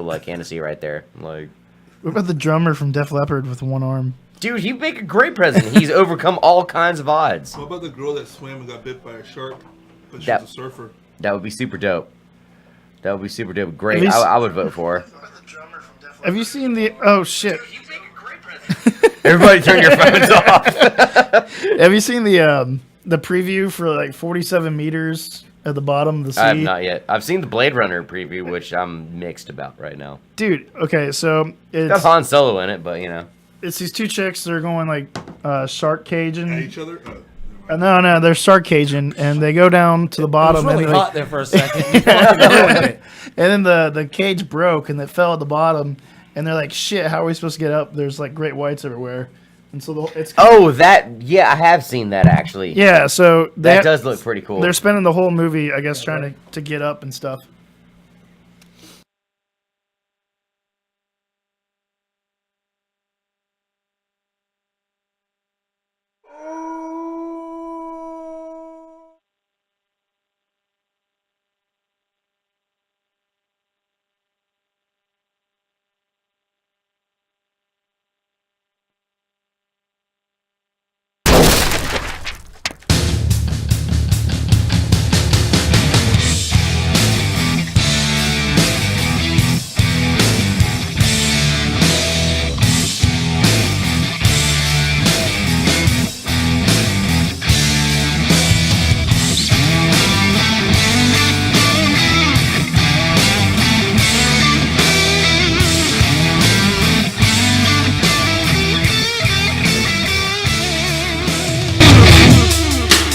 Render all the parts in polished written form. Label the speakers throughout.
Speaker 1: Central Candidacy right there. Like,
Speaker 2: What about the drummer from Def Leppard with one arm?
Speaker 1: dude, he'd make a great president. He's overcome all kinds of odds.
Speaker 3: What about the girl that swam and got bit by a shark, but she's
Speaker 1: That-
Speaker 3: a surfer?
Speaker 1: That would be super dope. That would be super dope. Great.
Speaker 2: At least-
Speaker 1: I would vote for her.
Speaker 2: Have you seen the? Oh shit!
Speaker 1: Everybody, turn your phones off.
Speaker 2: Have you seen the preview for like 47 meters at the bottom of the sea?
Speaker 1: I have not yet. I've seen the Blade Runner preview, which I'm mixed about right now.
Speaker 2: Dude, okay, so
Speaker 1: It's got
Speaker 2: it's
Speaker 1: Han Solo in it, but
Speaker 2: it's these two chicks. They're going shark
Speaker 3: At
Speaker 2: caging.
Speaker 3: each other?
Speaker 2: No, they're shark caging, and they go down to the
Speaker 4: It was
Speaker 2: bottom.
Speaker 4: really
Speaker 2: and they're
Speaker 4: hot there for a second. You fucking ruined it.
Speaker 2: And then the cage broke, and it fell at the bottom. And they're like, "Shit, how are we supposed to get up? There's like great whites everywhere." And so it's
Speaker 1: oh, yeah, I have seen that actually.
Speaker 2: yeah. So
Speaker 1: That does look pretty cool.
Speaker 2: They're spending the whole movie, I guess, trying to get up and stuff.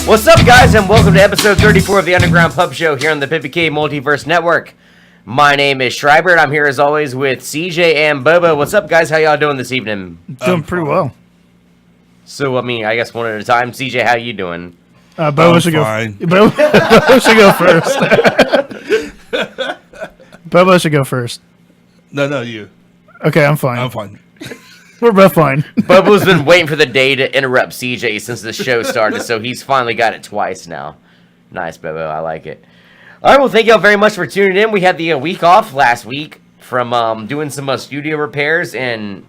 Speaker 1: What's up, guys, and welcome to episode 34 of the Underground Pub Show here on the Pippy K Multiverse Network. My name is Schreiber, and I'm here as always with CJ and Bobo. What's up, guys? How y'all doing this evening?
Speaker 2: Doing pretty well.
Speaker 1: So, I guess one at a time. CJ, how you doing?
Speaker 2: Bobo should
Speaker 3: fine.
Speaker 2: go. Bobo should go first. Bobo should go first.
Speaker 3: No, you.
Speaker 2: Okay, I'm fine.
Speaker 3: I'm fine.
Speaker 2: We're both fine.
Speaker 1: Bobo's been waiting for the day to interrupt CJ since the show started, so he's finally got it twice now. Nice, Bobo. I like it. All right, well, thank y'all very much for tuning in. We had the week off last week from doing some studio repairs, and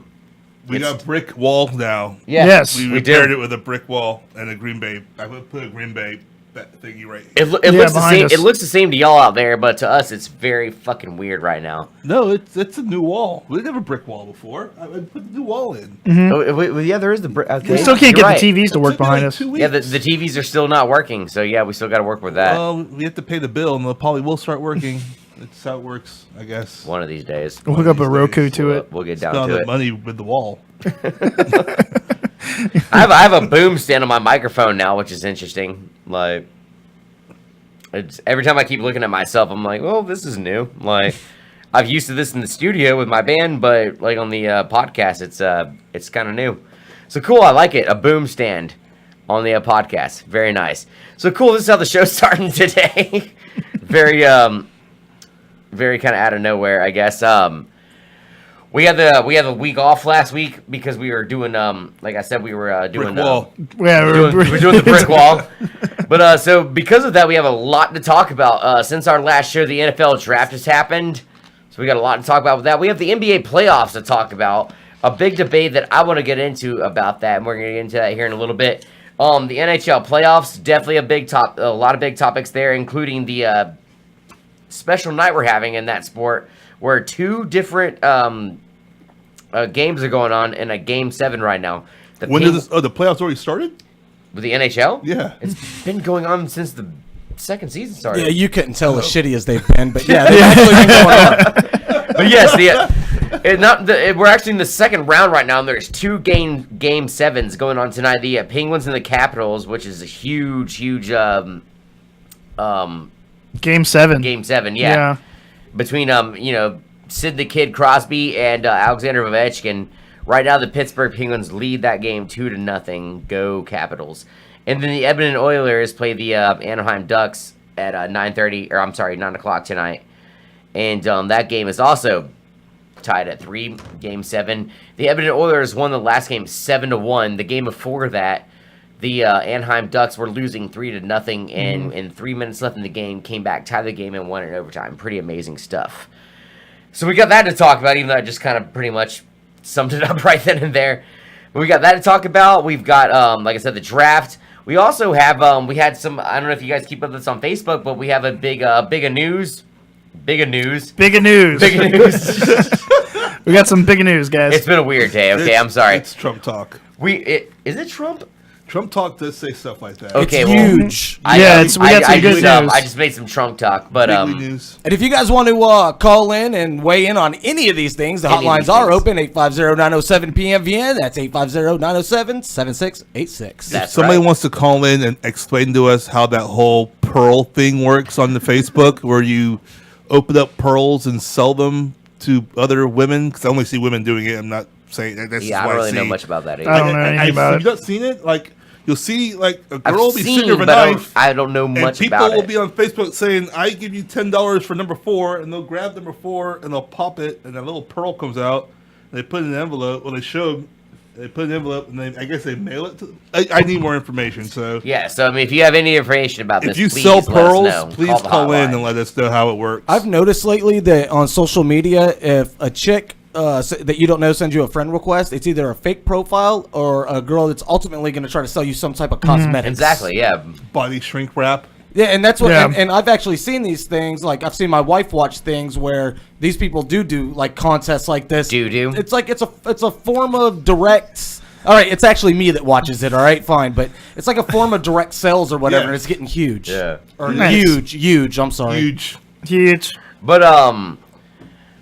Speaker 3: We got brick wall now.
Speaker 1: yeah,
Speaker 2: Yes.
Speaker 3: We
Speaker 1: we
Speaker 3: repaired
Speaker 1: did.
Speaker 3: it with a brick wall and a Green Bay. I would put a Green Bay thingy right here.
Speaker 1: It
Speaker 2: Yeah,
Speaker 1: looks the
Speaker 2: behind
Speaker 1: same.
Speaker 2: us.
Speaker 1: It looks the same to y'all out there, but to us, it's very fucking weird right now.
Speaker 3: No, it's a new wall. We didn't have a brick wall before. I put the new wall in.
Speaker 1: Oh, yeah, there is the. Okay,
Speaker 2: We still can't
Speaker 1: you're
Speaker 2: get
Speaker 1: right.
Speaker 2: the TVs to work
Speaker 3: Took me
Speaker 2: behind
Speaker 3: like
Speaker 2: us.
Speaker 3: 2 weeks.
Speaker 1: Yeah, the TVs are still not working, so yeah, we still got to work with that
Speaker 3: Well, we have to pay the bill, and the probably will start working. That's how it works, I guess.
Speaker 1: one of these days.
Speaker 2: We'll hook up a
Speaker 3: these
Speaker 2: Roku
Speaker 3: days.
Speaker 2: to it.
Speaker 1: We'll get down
Speaker 3: Spend all
Speaker 1: to
Speaker 3: that
Speaker 1: it.
Speaker 3: money with the wall.
Speaker 1: I have a boom stand on my microphone now, which is interesting. Like, it's every time I keep looking at myself, I'm like, well, this is new. Like, I've used to this in the studio with my band, but like on the podcast, it's kind of new. So cool, I like it. A boom stand on the podcast, very nice. So cool. This is how the show's starting today. very very kind of out of nowhere, I guess. We had the week off last week because we were doing like I said, we were doing
Speaker 3: Brick wall.
Speaker 2: Yeah,
Speaker 1: we're doing the brick wall. But so because of that, we have a lot to talk about. Since our last show, the NFL draft has happened, so we got a lot to talk about with that. We have the NBA playoffs to talk about. A big debate that I want to get into about that, and we're going to get into that here in a little bit. The NHL playoffs, definitely a lot of big topics there, including the special night we're having in that sport, where two different games are going on in a Game 7 right now. The
Speaker 3: The playoffs already started?
Speaker 1: with the NHL?
Speaker 3: Yeah.
Speaker 1: It's been going on since the second season started.
Speaker 4: Yeah, you couldn't tell as shitty as they've been, but yeah, they've actually been going on.
Speaker 1: But yes, we're actually in the second round right now, and there's two game 7s going on tonight. The Penguins and the Capitals, which is a huge
Speaker 2: Game 7.
Speaker 1: Game 7, yeah. Between Sid the Kid Crosby and Alexander Ovechkin. Right now, the Pittsburgh Penguins lead that game 2-0. Go Capitals! And then the Edmonton Oilers play the Anaheim Ducks at 9 o'clock tonight. And that game is also tied at 3, Game 7. The Edmonton Oilers won the last game 7-1. The game before that, the Anaheim Ducks were losing 3-0, and in 3 minutes left in the game, came back, tied the game, and won in overtime. Pretty amazing stuff. So we got that to talk about, even though I just kind of pretty much summed it up right then and there. But we got that to talk about. We've got, like I said, the draft. We also have, we had some, I don't know if you guys keep up with this on Facebook, but we have a big news.
Speaker 2: Big news. We got some big news, guys.
Speaker 1: It's been a weird day. Okay, I'm sorry.
Speaker 3: It's Trump talk.
Speaker 1: Is it Trump?
Speaker 3: Trump talk does say stuff like that.
Speaker 1: Okay,
Speaker 4: It's
Speaker 1: well,
Speaker 4: huge.
Speaker 2: we got some good news.
Speaker 1: I just made some Trump talk, but
Speaker 3: Bigly news.
Speaker 4: And if you guys want to call in and weigh in on any of these things, the
Speaker 1: Any of
Speaker 4: hotlines
Speaker 1: these
Speaker 4: are
Speaker 1: things.
Speaker 4: open, 850-907-PMVN. That's 850-907-7686.
Speaker 1: That's
Speaker 3: Somebody
Speaker 1: right.
Speaker 3: wants to call in and explain to us how that whole pearl thing works on the Facebook, where you open up pearls and sell them to other women. Because I only see women doing it. I'm not saying that. That's
Speaker 1: Yeah,
Speaker 3: just
Speaker 1: I
Speaker 3: what
Speaker 1: don't really
Speaker 3: see.
Speaker 1: know much about that either.
Speaker 2: I don't know anything about
Speaker 3: Have
Speaker 2: it.
Speaker 3: you not seen it? Like, you'll see, like, a
Speaker 1: I've
Speaker 3: girl be sitting
Speaker 1: seen,
Speaker 3: with a
Speaker 1: but
Speaker 3: knife.
Speaker 1: I don't know
Speaker 3: And
Speaker 1: much
Speaker 3: people
Speaker 1: about
Speaker 3: will
Speaker 1: it.
Speaker 3: be on Facebook saying, I give you $10 for number 4, and they'll grab number 4, and they'll pop it, and a little pearl comes out, and they put it in an envelope. Well, they show them, they put it in an envelope, and I guess they mail it to I need more information, so
Speaker 1: Yeah, so I mean, if you have any information about this,
Speaker 3: if you
Speaker 1: please
Speaker 3: sell
Speaker 1: let us
Speaker 3: pearls,
Speaker 1: know.
Speaker 3: please
Speaker 1: the
Speaker 3: call in
Speaker 1: hotline.
Speaker 3: and let us know how it works.
Speaker 4: I've noticed lately that on social media, if a chick that you don't know sends you a friend request, it's either a fake profile or a girl that's ultimately going to try to sell you some type of cosmetics.
Speaker 1: Exactly, yeah.
Speaker 3: Body shrink wrap.
Speaker 4: Yeah, and that's what.
Speaker 2: Yeah.
Speaker 4: And I've actually seen these things. Like I've seen my wife watch things where these people do like contests like this.
Speaker 1: Do.
Speaker 4: It's like it's a form of direct. All right, it's actually me that watches it. All right, fine, but it's like a form of direct sales or whatever,
Speaker 3: Yeah.
Speaker 4: and it's getting huge.
Speaker 1: Yeah.
Speaker 4: Or
Speaker 2: Nice.
Speaker 4: huge. I'm sorry.
Speaker 3: Huge.
Speaker 2: Huge.
Speaker 1: But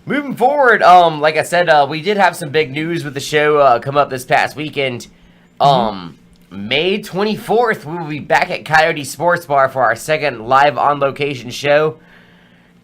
Speaker 1: moving forward, like I said, we did have some big news with the show come up this past weekend. May 24th, we will be back at Coyote Sports Bar for our second live on location show.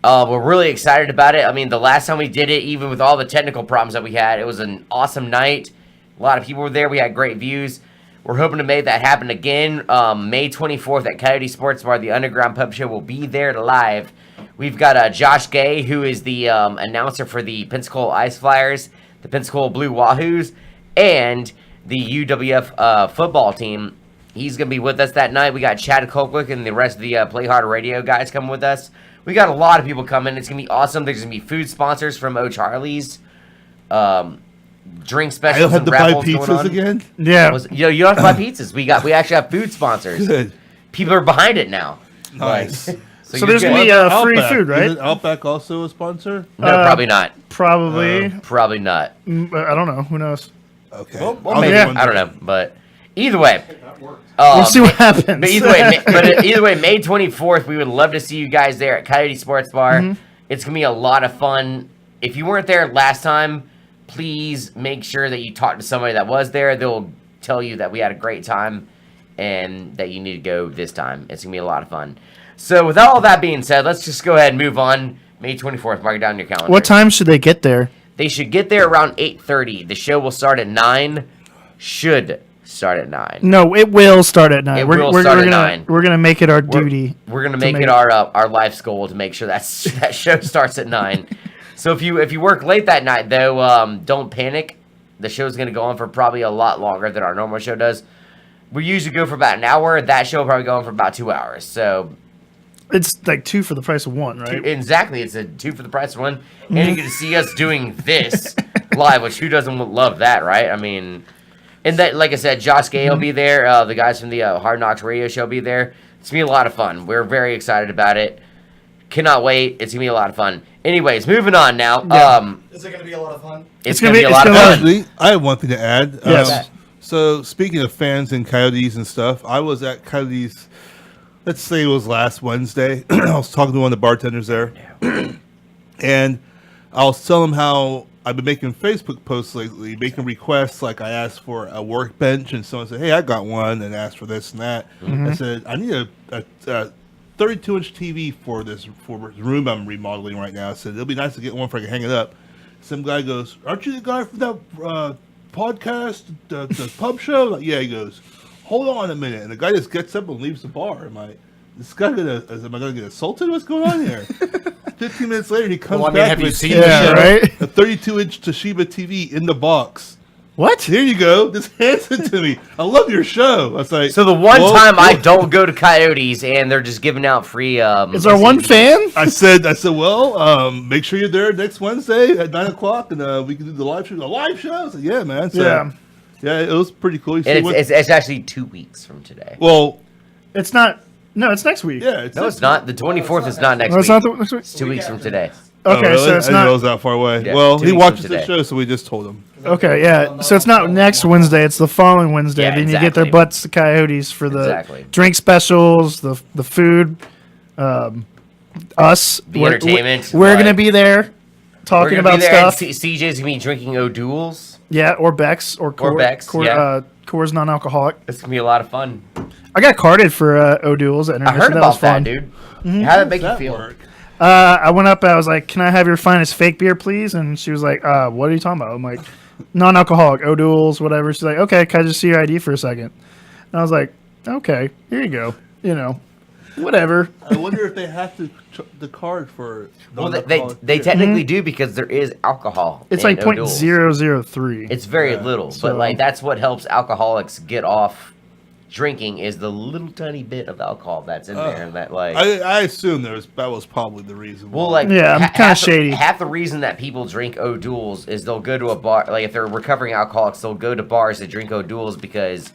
Speaker 1: We're really excited about it. I mean, the last time we did it, even with all the technical problems that we had, it was an awesome night. A lot of people were there. We had great views. We're hoping to make that happen again. May 24th at Coyote Sports Bar, the Underground Pub Show will be there live. We've got Josh Gay, who is the announcer for the Pensacola Ice Flyers, the Pensacola Blue Wahoos, and the UWF football team. He's going to be with us that night. We got Chad Colquitt and the rest of the Play Hard Radio guys coming with us. We got a lot of people coming. It's going to be awesome. There's going to be food sponsors from O'Charlie's. Drink
Speaker 3: I
Speaker 1: specials
Speaker 3: don't have
Speaker 1: and
Speaker 3: to buy
Speaker 1: raffles going
Speaker 3: pizzas
Speaker 1: on.
Speaker 3: again.
Speaker 2: Yeah.
Speaker 1: You don't have to buy pizzas. We actually have food sponsors.
Speaker 3: Good.
Speaker 1: People are behind it now.
Speaker 3: Nice.
Speaker 1: So
Speaker 2: So
Speaker 1: you're
Speaker 2: there's
Speaker 1: good.
Speaker 2: gonna be free
Speaker 3: Outback.
Speaker 2: food, right?
Speaker 3: Isn't Outback also a sponsor?
Speaker 1: No, probably not.
Speaker 2: Probably.
Speaker 1: Probably not.
Speaker 2: I don't know. Who knows?
Speaker 3: Okay.
Speaker 1: Well,
Speaker 3: I'll
Speaker 1: maybe.
Speaker 3: get one.
Speaker 1: I don't know, but either way,
Speaker 2: We'll see what happens.
Speaker 1: But either way, May 24th, we would love to see you guys there at Coyote Sports Bar. It's gonna be a lot of fun. If you weren't there last time, please make sure that you talk to somebody that was there. They'll tell you that we had a great time and that you need to go this time. It's gonna be a lot of fun. So with all that being said, let's just go ahead and move on. May 24th, mark it down in your calendar.
Speaker 2: What time should they get there?
Speaker 1: They should get there around 8:30. The show will start at 9. Should start at 9.
Speaker 2: No, it will start at 9.
Speaker 1: It will start at 9.
Speaker 2: We're gonna make it our duty.
Speaker 1: We're gonna
Speaker 2: to
Speaker 1: make it our life's goal to make sure that show starts at 9. So if you work late that night though, don't panic. The show's gonna go on for probably a lot longer than our normal show does. We usually go for about an hour. That show will probably go on for about 2 hours. So
Speaker 2: It's like 2 for the price of 1, right?
Speaker 1: exactly, it's a 2 for the price of 1, and you get to see us doing this live, which who doesn't love that, right? I mean, and that, like I said, Josh Gay will be there. The guys from the Hard Knocks Radio Show will be there. It's gonna be a lot of fun. We're very excited about it. Cannot wait. It's gonna be a lot of fun. Anyways, moving on now.
Speaker 4: Is it going to be a lot of fun?
Speaker 1: It's
Speaker 2: gonna
Speaker 1: gonna be a
Speaker 2: be-
Speaker 1: lot
Speaker 2: it's
Speaker 1: of
Speaker 2: gonna
Speaker 1: fun.
Speaker 3: Actually, I have one thing to add.
Speaker 2: Yes.
Speaker 3: So speaking of fans and Coyotes and stuff, I was at Coyotes. Let's say it was last Wednesday. I was talking to one of the bartenders there, and I was telling him how I've been making Facebook posts lately, making requests. Like I asked for a workbench, and someone said, "Hey, I got one," and asked for this and that. I said, "I need a 32-inch TV for this room I'm remodeling right now." I said, "It'll be nice to get one if I can hang it up." Some guy goes, "Aren't you the guy from that podcast, the pub show?" Like, yeah, he goes, "Hold on a minute," and the guy just gets up and leaves the bar. I'm like, am I gonna get assaulted? What's going on here? 15 minutes later, he comes
Speaker 4: Well, I mean,
Speaker 3: back
Speaker 4: have you
Speaker 3: with
Speaker 4: seen
Speaker 2: Yeah, right?
Speaker 3: a 32-inch Toshiba TV in the box.
Speaker 2: What?
Speaker 3: Here you go. Just hands it to me. I love your show. I was like,
Speaker 1: So the one
Speaker 3: well,
Speaker 1: time I
Speaker 3: well,
Speaker 1: don't go to Coyotes and they're just giving out free.
Speaker 2: Is our one
Speaker 1: SATs.
Speaker 2: fan?
Speaker 3: I said, well, make sure you're there next Wednesday at 9:00, and we can do the live show. The live show? I said, yeah, man. So,
Speaker 2: Yeah.
Speaker 3: it was pretty cool. You see
Speaker 1: And
Speaker 3: what-
Speaker 1: it's actually 2 weeks from today.
Speaker 3: well,
Speaker 2: It's not. No, it's next week.
Speaker 3: yeah.
Speaker 1: No, it's not. The 24th is not next
Speaker 2: No,
Speaker 1: week.
Speaker 2: it's not the next week.
Speaker 1: It's 2 weeks from today.
Speaker 2: Okay,
Speaker 3: really?
Speaker 2: so it's
Speaker 3: I didn't know it
Speaker 2: not.
Speaker 3: was that far away.
Speaker 1: Yeah,
Speaker 3: well,
Speaker 1: 2
Speaker 3: he
Speaker 1: weeks
Speaker 3: watches
Speaker 1: from
Speaker 3: the
Speaker 1: today.
Speaker 3: show, so we just told him.
Speaker 2: Okay, yeah. So it's not next Wednesday. It's the following Wednesday.
Speaker 1: Yeah,
Speaker 2: then you get their
Speaker 1: exactly.
Speaker 2: butts to Coyotes for the
Speaker 1: Exactly.
Speaker 2: drink specials, the food. Us,
Speaker 1: The entertainment,
Speaker 2: We're
Speaker 1: like-
Speaker 2: gonna be there
Speaker 1: We're
Speaker 2: talking
Speaker 1: gonna
Speaker 2: about
Speaker 1: be there,
Speaker 2: stuff.
Speaker 1: and CJ's gonna be drinking O'Doul's.
Speaker 2: Yeah, or Beck's or
Speaker 1: Beck's, yeah.
Speaker 2: Coors non-alcoholic.
Speaker 1: It's gonna be a lot of fun.
Speaker 2: I got carded for O'Doul's at
Speaker 1: I
Speaker 2: intermission.
Speaker 1: heard
Speaker 2: That was
Speaker 1: about that,
Speaker 2: fun.
Speaker 1: dude. How did it make you
Speaker 3: That
Speaker 1: feel?
Speaker 3: work.
Speaker 2: I went up. I was like, "Can I have your finest fake beer, please?" And she was like, "What are you talking about?" I'm like, "Non-alcoholic, O'Doul's, whatever." She's like, "Okay, can I just see your ID for a second?" And I was like, "Okay, here you go." You know, whatever.
Speaker 3: I wonder if they have the card for.
Speaker 1: Well, they
Speaker 3: non-alcoholic beer.
Speaker 1: technically do because there is alcohol.
Speaker 2: It's
Speaker 1: in
Speaker 2: like
Speaker 1: O'Doul's.
Speaker 2: .003.
Speaker 1: It's very little,
Speaker 2: So-
Speaker 1: but like that's what helps alcoholics get off drinking is the little tiny bit of alcohol that's in there. That like,
Speaker 3: I assume that was probably the reason.
Speaker 1: well,
Speaker 3: why.
Speaker 1: like
Speaker 2: Yeah, I'm kinda
Speaker 1: half the-
Speaker 2: shady.
Speaker 1: Half the reason that people drink O'Doul's is they'll go to a bar. Like if they're recovering alcoholics, they'll go to bars to drink O'Doul's because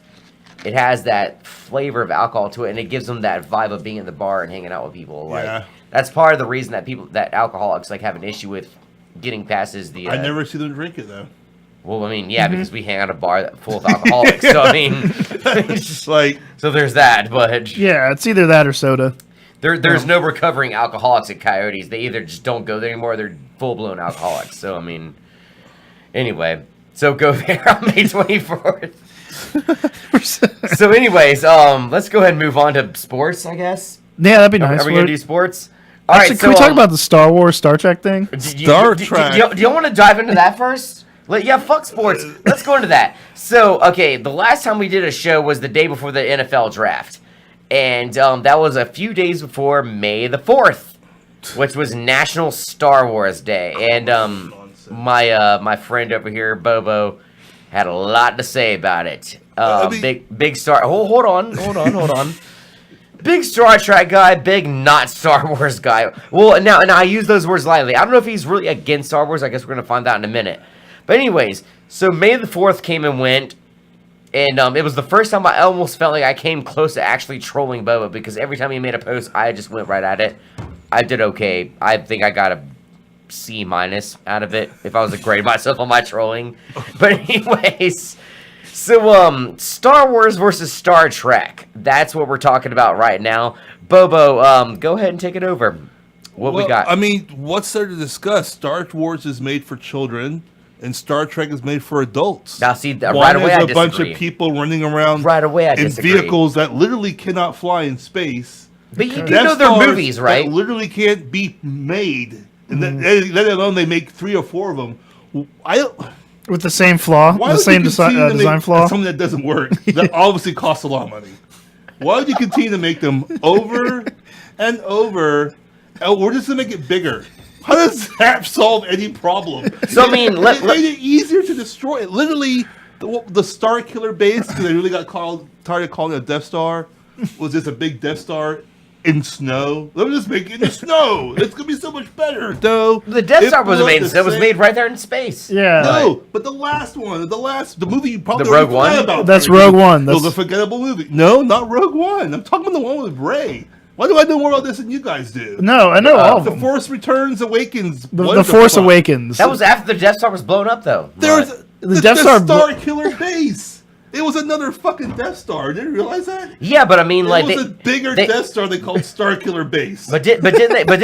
Speaker 1: it has that flavor of alcohol to it, and it gives them that vibe of being in the bar and hanging out with people. Like
Speaker 3: Yeah.
Speaker 1: that's part of the reason that alcoholics like have an issue with getting past is the.
Speaker 3: I never see them drink it though.
Speaker 1: Well, I mean, yeah, because we hang out at a bar full of alcoholics. So I mean,
Speaker 3: It's like
Speaker 1: so there's that. But
Speaker 2: Yeah, it's either that or soda.
Speaker 1: there's no recovering alcoholics at Coyotes. They either just don't go there anymore. Or they're full blown alcoholics. So I mean, anyway, so go there on May 24th. So, anyways, let's go ahead and move on to sports. I guess.
Speaker 2: Yeah, that'd be nice.
Speaker 1: Are we gonna do sports? All
Speaker 2: Actually,
Speaker 1: right.
Speaker 2: can we talk about the Star Wars, Star Trek thing?
Speaker 3: Star Trek.
Speaker 1: Do you want to dive into that first? Yeah, fuck sports. Let's go into that. So, okay, the last time we did a show was the day before the NFL draft. And that was a few days before May the 4th, which was National Star Wars Day. And my friend over here, Bobo, had a lot to say about it.
Speaker 3: I mean-
Speaker 1: Big Star... hold on. Big Star Trek guy, big not Star Wars guy. Well, now I use those words lightly. I don't know if he's really against Star Wars. I guess we're going to find out in a minute. But anyways, so May the 4th came and went. And it was the first time I almost felt like I came close to actually trolling Boba. Because every time he made a post, I just went right at it. I did okay. I think I got a C- out of it. If I was to grade myself on my trolling. But anyways... So, Star Wars versus Star Trek. That's what we're talking about right now. Bobo, go ahead and take it over. What we got?
Speaker 3: I mean, what's there to discuss? Star Wars is made for children, and Star Trek is made for adults.
Speaker 1: Now, see,
Speaker 3: One
Speaker 1: right away
Speaker 3: is
Speaker 1: I
Speaker 3: a bunch
Speaker 1: disagree.
Speaker 3: of people running around
Speaker 1: Right away I
Speaker 3: in
Speaker 1: disagree.
Speaker 3: vehicles that literally cannot fly in space.
Speaker 1: But you do
Speaker 3: Death
Speaker 1: know they're
Speaker 3: Stars
Speaker 1: movies, right?
Speaker 3: That literally can't be made. And let alone they make 3 or 4 of them.
Speaker 2: With the same flaw,
Speaker 3: Why
Speaker 2: the
Speaker 3: would
Speaker 2: same
Speaker 3: you continue to
Speaker 2: design
Speaker 3: make
Speaker 2: flaw.
Speaker 3: something that doesn't work? That obviously costs a lot of money. Why would you continue to make them over and over? Oh, we're just gonna make it bigger. How does that solve any problem?
Speaker 1: So, I mean,
Speaker 3: it made it easier to destroy it. Literally, the Star Killer base, because they really got tired of calling it a Death Star, was just a big Death Star in snow. Let me just make it in the snow. It's gonna be so much better. No,
Speaker 1: The Death
Speaker 3: it
Speaker 1: Star wasn't
Speaker 3: blew
Speaker 1: made.
Speaker 3: up the
Speaker 1: It was
Speaker 3: same-
Speaker 1: made right there in space.
Speaker 2: Yeah.
Speaker 3: No, but the last one, the movie you probably
Speaker 1: The
Speaker 3: already
Speaker 1: Rogue One?
Speaker 3: forgot about.
Speaker 2: That's
Speaker 3: Frankie.
Speaker 2: Rogue One.
Speaker 3: It was a
Speaker 2: That's-
Speaker 3: forgettable movie. No, not Rogue One. I'm talking about the one with Rey. Why do I know more about this than you guys do?
Speaker 2: No, I know all of
Speaker 3: The
Speaker 2: them.
Speaker 3: Force Returns, Awakens.
Speaker 2: The
Speaker 3: what
Speaker 2: Force
Speaker 3: fuck?
Speaker 2: Awakens.
Speaker 1: That was after the Death Star was blown up, though.
Speaker 3: There's
Speaker 1: Right.
Speaker 3: the
Speaker 2: Death Star
Speaker 3: Star Killer base. It was another fucking Death Star. Didn't you realize that?
Speaker 1: Yeah, but I mean, like,
Speaker 3: It was a bigger
Speaker 1: they-
Speaker 3: Death Star they called Star Killer base.
Speaker 1: but didn't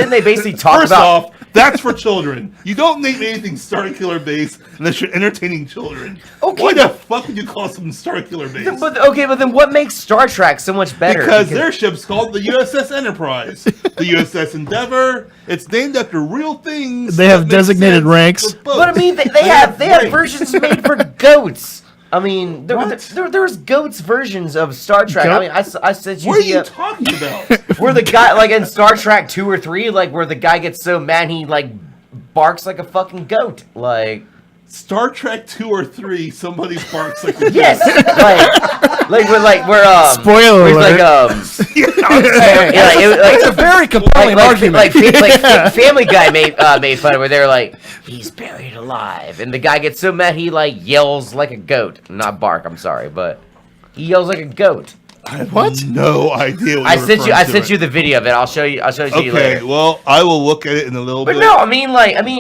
Speaker 1: they basically talk
Speaker 3: First
Speaker 1: about?
Speaker 3: off, that's for children. You don't name anything Star Killer Base unless you're entertaining children.
Speaker 1: Okay,
Speaker 3: Why the fuck would you call something Star Killer Base?
Speaker 1: But then what makes Star Trek so much better?
Speaker 3: Because their ship's called the USS Enterprise, the USS Endeavor. It's named after real things.
Speaker 2: They have
Speaker 3: that make
Speaker 2: designated
Speaker 3: sense
Speaker 2: ranks.
Speaker 3: for boats.
Speaker 1: But I mean, they have
Speaker 3: ranks.
Speaker 1: versions made for goats. I mean,
Speaker 3: What?
Speaker 1: there's goats versions of Star Trek.
Speaker 2: Goat?
Speaker 1: I mean, I said
Speaker 3: What are
Speaker 1: you
Speaker 3: you talking about?
Speaker 1: where the guy like in Star Trek 2 or 3, like where the guy gets so mad he like barks like a fucking goat. Like
Speaker 3: Star Trek 2 or 3, somebody barks like
Speaker 1: Yes, like we're
Speaker 2: Spoiler
Speaker 1: where he's
Speaker 2: alert.
Speaker 4: It's a very compelling argument.
Speaker 1: Family Guy made fun of where they're like, he's buried alive, and the guy gets so mad he like yells like a goat, not bark. I'm sorry, but he yells like a goat.
Speaker 3: I have no idea. What
Speaker 1: I sent you the video of it. I'll show you
Speaker 3: Okay,
Speaker 1: later.
Speaker 3: well, I will look at it in a little
Speaker 1: But
Speaker 3: bit.
Speaker 1: no, I mean,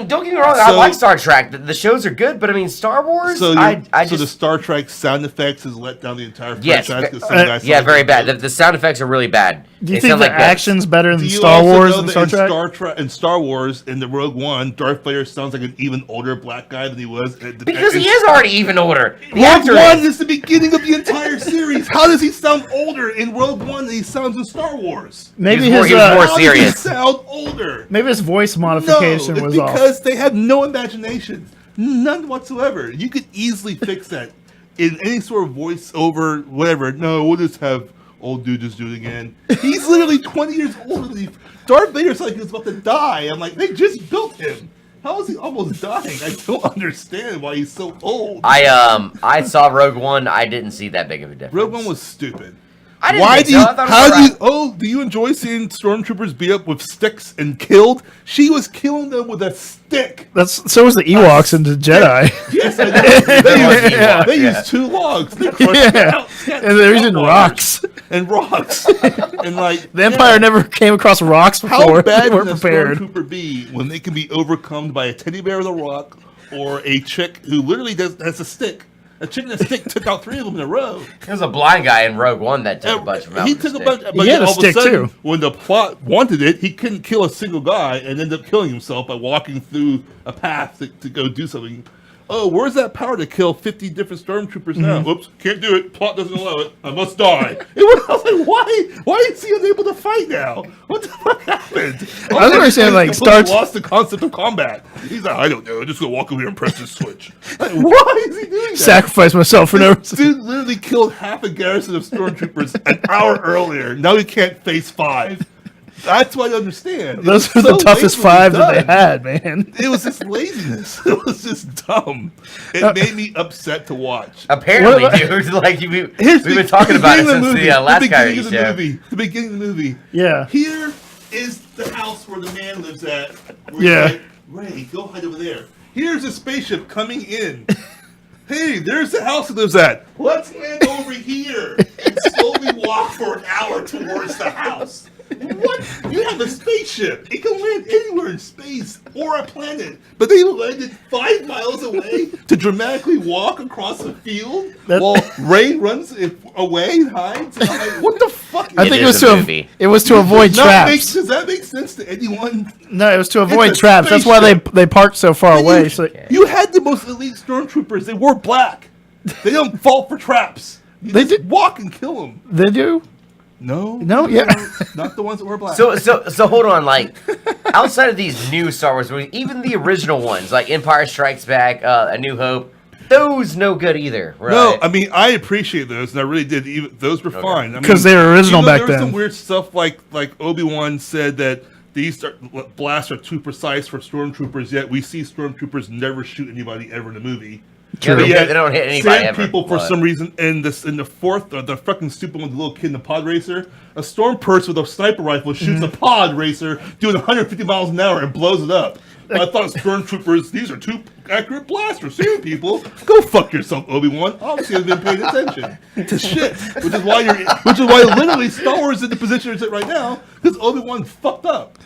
Speaker 1: don't get me wrong. I
Speaker 3: So-
Speaker 1: like Star Trek. The shows are good, but I mean, Star Wars.
Speaker 3: So,
Speaker 1: I
Speaker 3: so the
Speaker 1: just
Speaker 3: Star Trek sound effects has let down the entire
Speaker 1: Yes,
Speaker 3: franchise. 'Cause some guys sound
Speaker 1: yeah,
Speaker 3: like
Speaker 1: very
Speaker 3: they're
Speaker 1: bad. The sound effects are really bad.
Speaker 2: Do you
Speaker 1: They
Speaker 2: think
Speaker 1: sound
Speaker 2: the
Speaker 1: like goats.
Speaker 2: action's better
Speaker 3: Do
Speaker 2: than
Speaker 3: you
Speaker 2: Star
Speaker 3: also
Speaker 2: Wars
Speaker 3: know
Speaker 2: and
Speaker 3: that
Speaker 2: Star Trek?
Speaker 3: in Star Wars, in the Rogue One, Darth Vader sounds like an even older black guy than he was.
Speaker 1: Because he is already even older. The
Speaker 3: Rogue
Speaker 1: actor
Speaker 3: One
Speaker 1: is.
Speaker 3: is the beginning of the entire series. How does he sound older in Rogue One than he sounds in Star Wars?
Speaker 2: Maybe
Speaker 1: He was
Speaker 2: his
Speaker 1: more
Speaker 3: How does he
Speaker 1: serious.
Speaker 3: sound older?
Speaker 2: maybe his voice
Speaker 3: No,
Speaker 2: modification
Speaker 3: it's
Speaker 2: was off.
Speaker 3: because they have no imagination, none whatsoever. You could easily fix that in any sort of voiceover, whatever. No, we'll just have old dude just do it again. He's literally 20 years older than he. Darth Vader's like he's about to die. I'm like, they just built him. How is he almost dying? I don't understand why he's so old.
Speaker 1: I saw Rogue One. I didn't see that big of a difference.
Speaker 3: Rogue One was stupid.
Speaker 1: I didn't
Speaker 3: Why
Speaker 1: think
Speaker 3: do
Speaker 1: so.
Speaker 3: you?
Speaker 1: I thought it was
Speaker 3: How do
Speaker 1: alright.
Speaker 3: you? Oh, do you enjoy seeing stormtroopers beat up with sticks and killed? She was killing them with a stick.
Speaker 2: So was the Ewoks in the Jedi.
Speaker 3: Yes, I know. They,
Speaker 2: Yeah.
Speaker 3: they used 2 logs. They crushed
Speaker 2: Yeah.
Speaker 3: out.
Speaker 2: And they're using rocks.
Speaker 3: And rocks. And like
Speaker 2: The Empire never came across rocks
Speaker 3: How
Speaker 2: before.
Speaker 3: bad
Speaker 2: They
Speaker 3: can
Speaker 2: weren't
Speaker 3: a
Speaker 2: prepared.
Speaker 3: stormtrooper be when they can be overcome by a teddy bear with a rock or a chick who literally has a stick? A chick and a stick took out 3 of them in a row.
Speaker 1: There was a blind guy in Rogue One that took a bunch of them.
Speaker 3: He
Speaker 1: out with
Speaker 3: took a
Speaker 1: stick.
Speaker 3: bunch, but
Speaker 2: He had
Speaker 3: then
Speaker 2: a
Speaker 3: all of a
Speaker 2: stick,
Speaker 3: sudden,
Speaker 2: too.
Speaker 3: when the plot wanted it, he couldn't kill a single guy and ended up killing himself by walking through a path to go do something. Oh, where's that power to kill 50 different stormtroopers now? Whoops, can't do it. Plot doesn't allow it. I must die. I was like, why? Why is he unable to fight now? What the fuck happened?
Speaker 2: I don't understand, like, Star-
Speaker 3: lost the concept of combat. He's like, I don't know. I'm just gonna walk over here and press this switch. Like, why is he doing that?
Speaker 2: Sacrifice myself for no reason.
Speaker 3: Dude literally killed half a garrison of stormtroopers an hour earlier. Now he can't face 5. That's what I understand.
Speaker 2: Those
Speaker 3: It
Speaker 2: were
Speaker 3: was
Speaker 2: the
Speaker 3: so
Speaker 2: toughest
Speaker 3: lazily
Speaker 2: 5 that they
Speaker 3: done.
Speaker 2: had, man.
Speaker 3: It was just laziness. It was just dumb. It made me upset to watch.
Speaker 1: Apparently,
Speaker 2: What
Speaker 1: dude, like we've
Speaker 3: Here's
Speaker 1: been talking about it
Speaker 3: beginning
Speaker 1: since
Speaker 3: of
Speaker 1: the last
Speaker 3: beginning
Speaker 1: Coyote
Speaker 3: of the
Speaker 1: show.
Speaker 3: movie. The beginning of the movie.
Speaker 2: Yeah.
Speaker 3: Here is the house where the man lives at. Where
Speaker 2: Yeah.
Speaker 3: he's like, Ray, go hide over there. Here's a spaceship coming in. Hey, there's the house he lives at. Let's land over here and slowly walk for an hour towards the house. What? You have a spaceship. It can land anywhere in space or a planet. But they landed 5 miles away to dramatically walk across a field
Speaker 2: That-
Speaker 3: while Ray runs away and hides. And I'm like, what the fuck?
Speaker 2: I think
Speaker 1: It
Speaker 2: it was
Speaker 1: is a movie.
Speaker 2: it was to avoid traps.
Speaker 3: Does that make sense to anyone?
Speaker 2: No, it was to avoid
Speaker 3: It's a
Speaker 2: traps. That's why
Speaker 3: spaceship.
Speaker 2: they parked so far away.
Speaker 3: You,
Speaker 2: So
Speaker 3: you had the most elite stormtroopers. They wore black. They don't fall for traps. You
Speaker 2: They
Speaker 3: just
Speaker 2: did-
Speaker 3: walk and kill them.
Speaker 2: they do.
Speaker 3: No,
Speaker 2: Yeah.
Speaker 3: not the ones that wear black.
Speaker 1: So hold on, like outside of these new Star Wars movies, even the original ones, like Empire Strikes Back, A New Hope, those no good either, right?
Speaker 3: No, I mean I appreciate those, and I really did. Even those were fine. I mean,
Speaker 2: 'Cause they were original
Speaker 3: even though
Speaker 2: back
Speaker 3: there was
Speaker 2: then.
Speaker 3: Some weird stuff like Obi-Wan said that these blasts are too precise for stormtroopers. Yet we see stormtroopers never shoot anybody ever in the movie.
Speaker 1: Yeah,
Speaker 3: But yet,
Speaker 1: they don't hit anybody
Speaker 3: same
Speaker 1: ever.
Speaker 3: people for
Speaker 1: but-
Speaker 3: some reason in the fourth, the fucking stupid one, the little kid in the pod racer, a storm person with a sniper rifle shoots a pod racer doing 150 miles an hour and blows it up. I thought stormtroopers, these are 2 accurate blasters. See, people, go fuck yourself, Obi-Wan. Obviously, I've been paying attention to shit, which is why literally Star Wars is in the position it's at right now because Obi-Wan fucked up.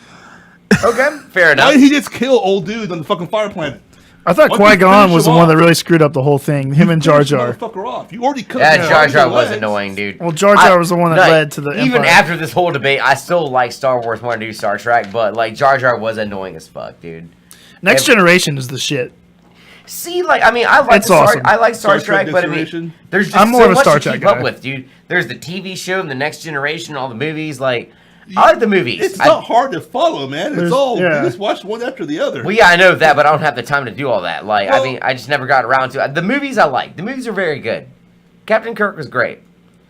Speaker 1: Okay, fair
Speaker 3: Why
Speaker 1: enough.
Speaker 3: did he just kill old dude on the fucking fire planet?
Speaker 2: I thought
Speaker 3: Why don't you
Speaker 2: Qui-Gon
Speaker 3: finish
Speaker 2: was the
Speaker 3: him
Speaker 2: one
Speaker 3: off?
Speaker 2: that really screwed up the whole thing. Him and Jar
Speaker 3: Finish the
Speaker 2: Jar.
Speaker 3: motherfucker off. You already cut
Speaker 1: Yeah,
Speaker 3: him
Speaker 1: Jar
Speaker 3: out.
Speaker 1: Jar
Speaker 3: Your
Speaker 1: was
Speaker 3: legs.
Speaker 1: annoying, dude.
Speaker 2: Well, Jar Jar was the one that led to the
Speaker 1: even
Speaker 2: Empire.
Speaker 1: after this whole debate. I still like Star Wars more than I do Star Trek, but like Jar Jar was annoying as fuck, dude.
Speaker 2: Next Generation is the shit.
Speaker 1: See, like, I mean, I like
Speaker 2: It's awesome.
Speaker 1: I like Star
Speaker 3: Star Trek
Speaker 1: Trek, but I mean,
Speaker 3: Generation?
Speaker 1: there's just
Speaker 2: I'm more
Speaker 1: so
Speaker 2: of a
Speaker 1: much
Speaker 2: Star
Speaker 1: to
Speaker 2: Trek
Speaker 1: keep up
Speaker 2: guy.
Speaker 1: with, dude. There's the TV show and the Next Generation, all the movies. Like, I like the movies.
Speaker 3: It's not hard to follow, man.
Speaker 2: There's-
Speaker 3: It's all
Speaker 2: yeah.
Speaker 3: you just watch one after the other.
Speaker 1: Well, yeah, I know that, but I don't have the time to do all that. Like, I
Speaker 3: Well-
Speaker 1: mean, I just never got around to it. The movies I like. The movies are very good. Captain Kirk was great,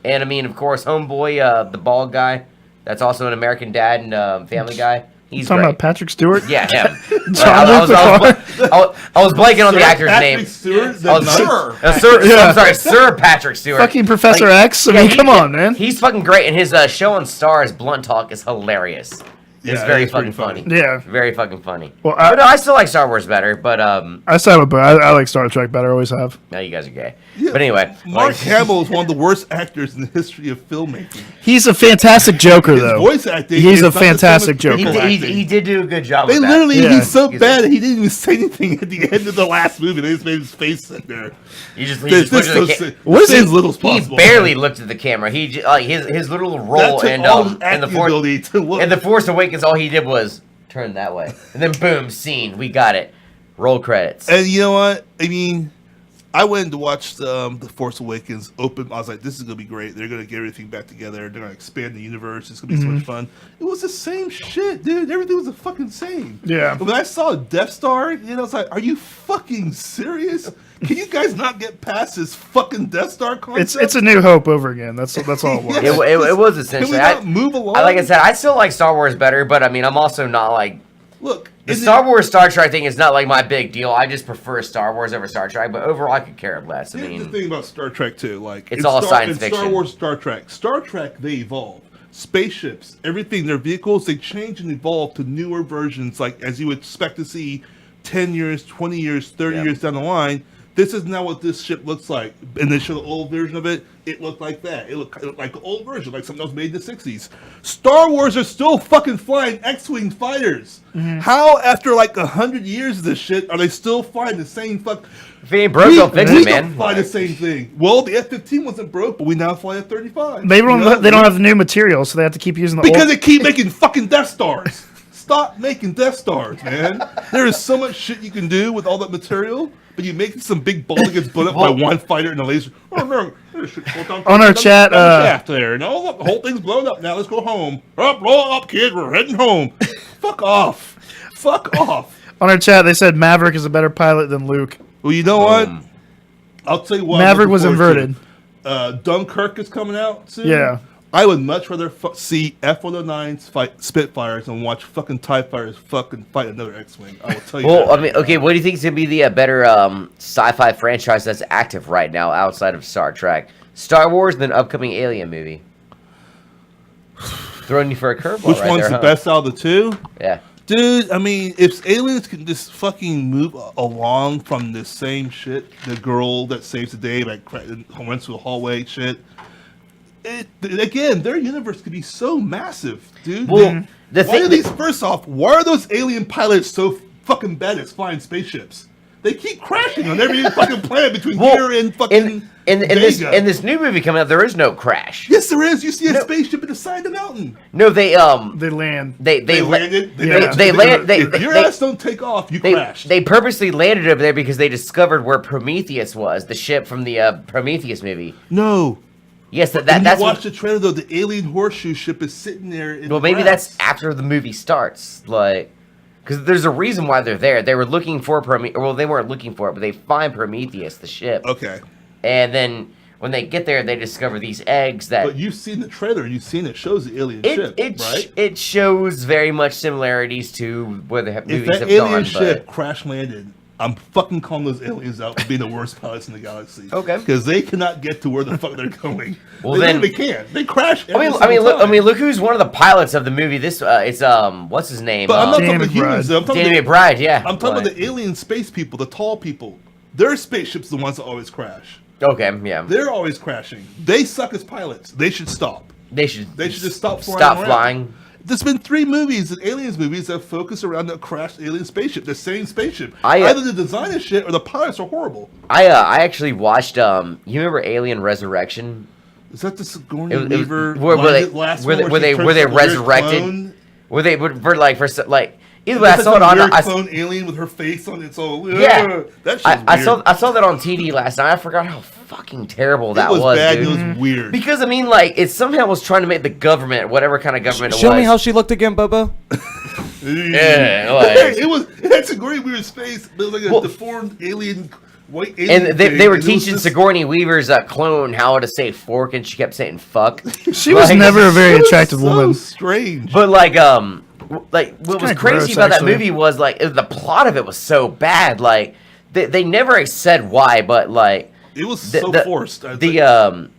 Speaker 1: and I mean, of course, Homeboy, the bald guy, that's also an American Dad and Family Guy. He's
Speaker 2: Talking
Speaker 1: great.
Speaker 2: about Patrick Stewart.
Speaker 1: Yeah, him.
Speaker 2: John Luke
Speaker 1: I was blanking on the
Speaker 3: Sir
Speaker 1: actor's
Speaker 3: Patrick
Speaker 1: name.
Speaker 3: Stewart?
Speaker 1: Oh,
Speaker 3: That's
Speaker 1: Sir,
Speaker 2: Yeah.
Speaker 1: I'm sorry, Sir Patrick Stewart.
Speaker 2: Fucking Professor X. I mean, come on, man.
Speaker 1: He's fucking great, and his show on Stars, Blunt Talk, is hilarious. It's
Speaker 3: Yeah,
Speaker 1: very
Speaker 3: it's pretty
Speaker 1: fucking funny.
Speaker 2: Yeah.
Speaker 1: Very fucking funny.
Speaker 2: Well,
Speaker 1: But no, I still like Star Wars better, but
Speaker 2: I said it, but I like Star Trek better. Always have.
Speaker 1: now you guys are gay.
Speaker 3: Yeah,
Speaker 1: But anyway,
Speaker 3: Mark
Speaker 1: like,
Speaker 3: Hamill is one of the worst actors in the history of filmmaking.
Speaker 2: He's a fantastic Joker,
Speaker 3: His
Speaker 2: though.
Speaker 3: voice acting.
Speaker 2: He's
Speaker 3: is
Speaker 2: a
Speaker 3: not the same
Speaker 2: fantastic
Speaker 3: as
Speaker 2: Joker.
Speaker 1: he,
Speaker 3: critical
Speaker 1: did,
Speaker 3: acting.
Speaker 1: he did do a good job
Speaker 3: They
Speaker 1: with
Speaker 3: literally,
Speaker 2: Yeah.
Speaker 3: he's so
Speaker 1: He's
Speaker 3: bad that he didn't even say anything at the end of the last movie. They just made his face sit there.
Speaker 1: that. He just
Speaker 3: This
Speaker 1: looked at the
Speaker 3: so
Speaker 2: What is
Speaker 3: say
Speaker 2: he-
Speaker 3: as little as
Speaker 1: He
Speaker 3: possible.
Speaker 1: barely looked at the camera. He like his little
Speaker 3: That
Speaker 1: role
Speaker 3: took
Speaker 1: and
Speaker 3: all his
Speaker 1: the
Speaker 3: acting ability to look.
Speaker 1: and the Force Awakens. All he did was turn that way, and then boom, scene. We got it. Roll credits.
Speaker 3: And you know what? I mean, I went to watch the Force Awakens open. I was like, this is gonna be great. They're gonna get everything back together. They're gonna expand the universe. It's gonna be so much fun. It was the same shit, dude. Everything was the fucking same.
Speaker 2: Yeah.
Speaker 3: When I saw Death Star, you know, I was like, are you fucking serious? Can you guys not get past this fucking Death Star concept?
Speaker 2: It's a New Hope over again. That's all it was.
Speaker 1: It was
Speaker 3: Can we
Speaker 1: essentially.
Speaker 3: not move along?
Speaker 1: Like I said, I still like Star Wars better, but I mean, I'm also not like
Speaker 3: Look,
Speaker 1: the
Speaker 3: is it-
Speaker 1: Star Wars Star Trek thing is not like my big deal. I just prefer Star Wars over Star Trek, but overall, I could care less. I
Speaker 3: Here's the
Speaker 1: mean,
Speaker 3: thing about Star Trek too, like
Speaker 1: It's
Speaker 3: in
Speaker 1: all
Speaker 3: Star,
Speaker 1: science
Speaker 3: in Star
Speaker 1: fiction.
Speaker 3: Wars, Star Trek. Star Trek, they evolve. Spaceships, everything, their vehicles, they change and evolve to newer versions, like as you would expect to see 10 years, 20 years, 30
Speaker 1: Yeah.
Speaker 3: years down the line. This is now what this ship looks like. And they show the old version of it, it looked like that. It looked like the old version, like something that was made in the 60s. Star Wars are still fucking flying X-Wing fighters. How, after like 100 years of this shit, are they still flying the same fuck...
Speaker 1: if it ain't broke, don't fix
Speaker 3: we
Speaker 1: it,
Speaker 3: don't
Speaker 1: man.
Speaker 3: fly the same thing. Well, the F-15 wasn't broke, but we now fly F-35.
Speaker 2: They don't.
Speaker 3: You know?
Speaker 2: They don't have new material, so they have to keep using the
Speaker 3: Because
Speaker 2: old.
Speaker 3: they keep making fucking Death Stars. Stop making Death Stars, man. There is so much shit you can do with all that material, but you make some big ball that gets blown up by one fighter in a laser. Oh no! There's shit down
Speaker 2: On our chat,
Speaker 3: down the shaft there. No, look, the whole thing's blown up. Now let's go home. Up, roll up, kid. We're heading home. Fuck off. Fuck off.
Speaker 2: On our chat, they said Maverick is a better pilot than Luke.
Speaker 3: Well, you know what? I'll tell you what. I'm
Speaker 2: Maverick
Speaker 3: looking
Speaker 2: was
Speaker 3: forward to.
Speaker 2: inverted.
Speaker 3: Dunkirk is coming out soon.
Speaker 2: Yeah.
Speaker 3: I would much rather see F-109s fight Spitfires and watch fucking TIE Fighters fucking fight another X-Wing. I will tell you
Speaker 1: Well,
Speaker 3: that.
Speaker 1: I mean, okay, what do you think is gonna be the better sci-fi franchise that's active right now outside of Star Trek? Star Wars, then upcoming Alien movie. Throwing you for a curveball.
Speaker 3: Which
Speaker 1: right
Speaker 3: one's
Speaker 1: there,
Speaker 3: the
Speaker 1: huh?
Speaker 3: best out of the two?
Speaker 1: Yeah.
Speaker 3: Dude, I mean, if aliens can just fucking move along from the same shit, the girl that saves the day, like went through the hallway shit, again, their universe could be so massive, dude.
Speaker 1: Well, the
Speaker 3: why
Speaker 1: thing
Speaker 3: are these? First off, why are those alien pilots so fucking bad at flying spaceships? They keep crashing on every fucking planet between here and fucking
Speaker 1: in
Speaker 3: Vega.
Speaker 1: this new movie coming out, there is no crash.
Speaker 3: Yes, there is. You see a
Speaker 1: No.
Speaker 3: spaceship at the side of the mountain.
Speaker 1: No, they
Speaker 2: They land.
Speaker 3: They landed.
Speaker 1: If
Speaker 3: your
Speaker 1: they-
Speaker 3: ass don't take off, you
Speaker 1: They,
Speaker 3: crash.
Speaker 1: they purposely landed over there because they discovered where Prometheus was, the ship from the Prometheus movie.
Speaker 3: No.
Speaker 1: Yes,
Speaker 3: When
Speaker 1: that's
Speaker 3: you watch
Speaker 1: what,
Speaker 3: the trailer though, the alien horseshoe ship is sitting there. In
Speaker 1: well,
Speaker 3: the
Speaker 1: maybe
Speaker 3: grass.
Speaker 1: that's after the movie starts, like, because there's a reason why they're there. They were looking for Prometheus. Well, they weren't looking for it, but they find Prometheus, the ship,
Speaker 3: Okay,
Speaker 1: and then when they get there, they discover these eggs that
Speaker 3: but you've seen the trailer. You've seen it shows the alien ship, right?
Speaker 1: it shows very much similarities to where the
Speaker 3: If
Speaker 1: movies
Speaker 3: that
Speaker 1: have
Speaker 3: alien
Speaker 1: gone.
Speaker 3: ship crash landed, I'm fucking calling those aliens out for being the worst pilots in the galaxy.
Speaker 1: Okay.
Speaker 3: because they cannot get to where the fuck they're going.
Speaker 1: Well,
Speaker 3: they
Speaker 1: then-
Speaker 3: literally can't. They crash.
Speaker 1: But, I mean, look who's one of the pilots of the movie. This it's what's his name?
Speaker 3: But I'm not
Speaker 2: Danny
Speaker 3: talking about humans.
Speaker 2: McBride.
Speaker 3: Though. I'm talking
Speaker 1: Danny
Speaker 3: about
Speaker 1: McBride. Yeah,
Speaker 3: I'm talking
Speaker 1: but-
Speaker 3: about the alien space people, the tall people. Their spaceships are the ones that always crash.
Speaker 1: Okay, yeah.
Speaker 3: They're always crashing. They suck as pilots. They should stop.
Speaker 1: They should
Speaker 3: just stop flying
Speaker 1: Stop
Speaker 3: around.
Speaker 1: flying.
Speaker 3: There's been 3 movies, aliens movies, that focus around that crashed alien spaceship, the same spaceship. Either the design is shit or the pilots are horrible.
Speaker 1: I actually watched you remember Alien Resurrection?
Speaker 3: Is that the Sigourney
Speaker 1: It was-
Speaker 3: Weaver?
Speaker 1: where they-
Speaker 3: last
Speaker 1: where
Speaker 3: one
Speaker 1: they- where
Speaker 3: she
Speaker 1: they-
Speaker 3: turns
Speaker 1: where they
Speaker 3: into a weird
Speaker 1: resurrected-
Speaker 3: clone?
Speaker 1: Where they would for like either way, I
Speaker 3: That's
Speaker 1: saw it
Speaker 3: a
Speaker 1: on
Speaker 3: weird
Speaker 1: I,
Speaker 3: clone alien with her face on its all.
Speaker 1: Yeah.
Speaker 3: that shit's
Speaker 1: I
Speaker 3: weird.
Speaker 1: saw that on TD last night. I forgot how fucking terrible that
Speaker 3: it was bad.
Speaker 1: dude.
Speaker 3: It was weird.
Speaker 1: Because I mean, like, it somehow was trying to make the government, whatever kind of government it
Speaker 4: Show
Speaker 1: was.
Speaker 4: me how she looked again, Bobo.
Speaker 1: Yeah, like-
Speaker 3: it had Sigourney Weaver's face, but it was like a
Speaker 1: Well-
Speaker 3: deformed alien, white alien.
Speaker 1: And they
Speaker 3: thing,
Speaker 1: were
Speaker 3: and it was
Speaker 1: teaching
Speaker 3: just-
Speaker 1: Sigourney Weaver's clone how to say fork, and she kept saying fuck.
Speaker 2: She was
Speaker 1: Like-
Speaker 2: never a very
Speaker 3: it was
Speaker 2: attractive
Speaker 3: so
Speaker 2: woman.
Speaker 3: Strange.
Speaker 1: But like like what was
Speaker 2: kinda
Speaker 1: crazy
Speaker 2: gross,
Speaker 1: about that
Speaker 2: actually.
Speaker 1: movie was like the plot of it was so bad. Like they never said why, but like
Speaker 3: It was
Speaker 1: the-
Speaker 3: so
Speaker 1: the-
Speaker 3: forced. I
Speaker 1: the
Speaker 3: think.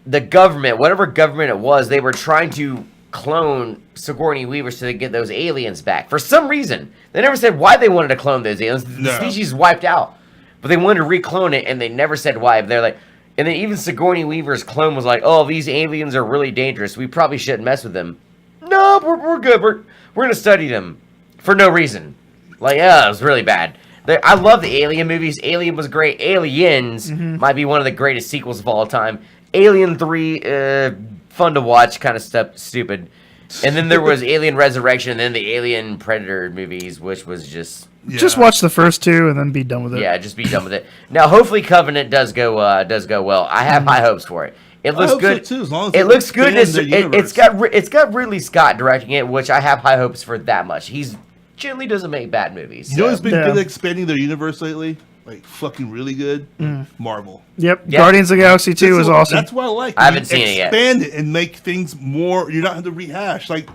Speaker 1: the government, whatever government it was, they were trying to clone Sigourney Weaver so they could get those aliens back. For some reason, they never said why they wanted to clone those aliens. The
Speaker 3: No.
Speaker 1: species wiped out, but they wanted to reclone it, and they never said why. They're like, and then even Sigourney Weaver's clone was like, "Oh, these aliens are really dangerous. We probably shouldn't mess with them." No, we're good. We're gonna study them for no reason. Like, yeah, it was really bad. I love the Alien movies. Alien was great. Aliens might be one of the greatest sequels of all time. Alien 3, fun to watch, kind of stupid. And then there was Alien Resurrection, and then the Alien Predator movies, which was just
Speaker 2: Just watch the first two and then be done with it.
Speaker 1: yeah, just be done with it. Now, hopefully, Covenant does go well. I have high hopes for it. It looks
Speaker 3: hope so,
Speaker 1: good
Speaker 3: too, as long as
Speaker 1: it
Speaker 3: they
Speaker 1: looks good.
Speaker 3: expand the
Speaker 1: It's got Ridley Scott directing it, which I have high hopes for that much. He's generally doesn't make bad movies.
Speaker 3: You know
Speaker 1: so-
Speaker 3: what's been
Speaker 2: Yeah.
Speaker 3: good at expanding their universe lately? Like fucking really good. Marvel.
Speaker 2: Yep.
Speaker 1: Yeah.
Speaker 2: Guardians of the Galaxy 2 was
Speaker 3: That's what-
Speaker 2: awesome.
Speaker 3: That's what I like.
Speaker 1: I haven't seen it yet.
Speaker 3: Expand it and make things more. You're not having to rehash. Like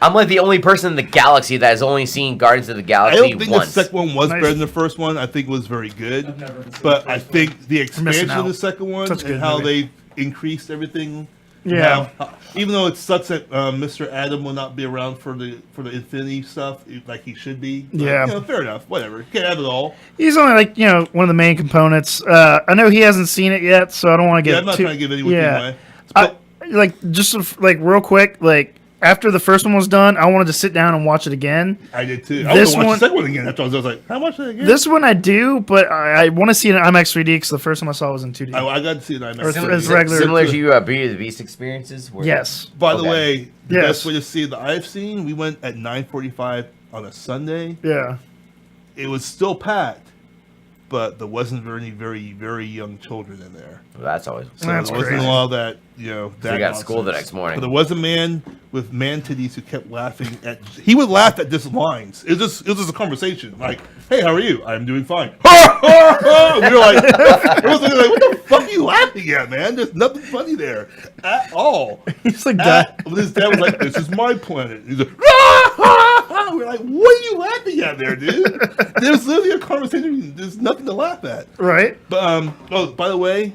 Speaker 1: I'm like the only person in the galaxy that has only seen Guardians of the
Speaker 3: I
Speaker 1: Galaxy
Speaker 3: don't think
Speaker 1: once.
Speaker 3: the second one was
Speaker 2: Nice.
Speaker 3: better than the first one. I think it was very good. But I think the expansion of
Speaker 2: out.
Speaker 3: the second one
Speaker 2: Such a
Speaker 3: and
Speaker 2: good
Speaker 3: how
Speaker 2: movie.
Speaker 3: they increased everything.
Speaker 2: Yeah.
Speaker 3: Even though it sucks that Mr. Adam will not be around for the Infinity stuff like he should be. But,
Speaker 2: Yeah.
Speaker 3: fair enough. Whatever. Can't have it all.
Speaker 2: He's only like, one of the main components. I know he hasn't seen it yet, so I don't want to get
Speaker 3: Yeah, I'm not
Speaker 2: too,
Speaker 3: trying to give anyone
Speaker 2: yeah.
Speaker 3: away.
Speaker 2: I, like just like real quick, like after the first one was done, I wanted to sit down and watch it again.
Speaker 3: I did too. I
Speaker 2: This
Speaker 3: was watch
Speaker 2: one-
Speaker 3: the second one again. After I was like, how much did I get?
Speaker 2: This one I do, but I want to see it in IMAX 3D because the first time I saw it was in 2D.
Speaker 3: I got to see it. in
Speaker 2: Or
Speaker 3: IMAX.
Speaker 2: it's- it's regular-
Speaker 1: Similar to Beauty of the Beast experiences. where-
Speaker 2: Yes.
Speaker 3: By the
Speaker 1: Okay.
Speaker 3: way, the
Speaker 2: Yes.
Speaker 3: best way to see it that I've seen, we went at 9:45 on a Sunday.
Speaker 2: Yeah.
Speaker 3: It was still packed, but there wasn't very, very, very young children in there.
Speaker 1: Well, that's always.
Speaker 3: So
Speaker 2: That's
Speaker 3: there wasn't
Speaker 2: crazy.
Speaker 3: a lot of that, that
Speaker 1: you got school the
Speaker 3: nonsense.
Speaker 1: next morning.
Speaker 3: But there was a man with man titties who kept laughing at. He would laugh at just lines. It was just a conversation. Like, "Hey, how are you? I'm doing fine." We were like, it was like, "What the fuck are you laughing at, man? There's nothing funny there at all."
Speaker 2: He's like that.
Speaker 3: His dad was like, "This is my planet." He's like, we're like, "What are you laughing at there, dude?" There's literally a conversation. There's nothing to laugh at.
Speaker 2: Right?
Speaker 3: But oh, by the way,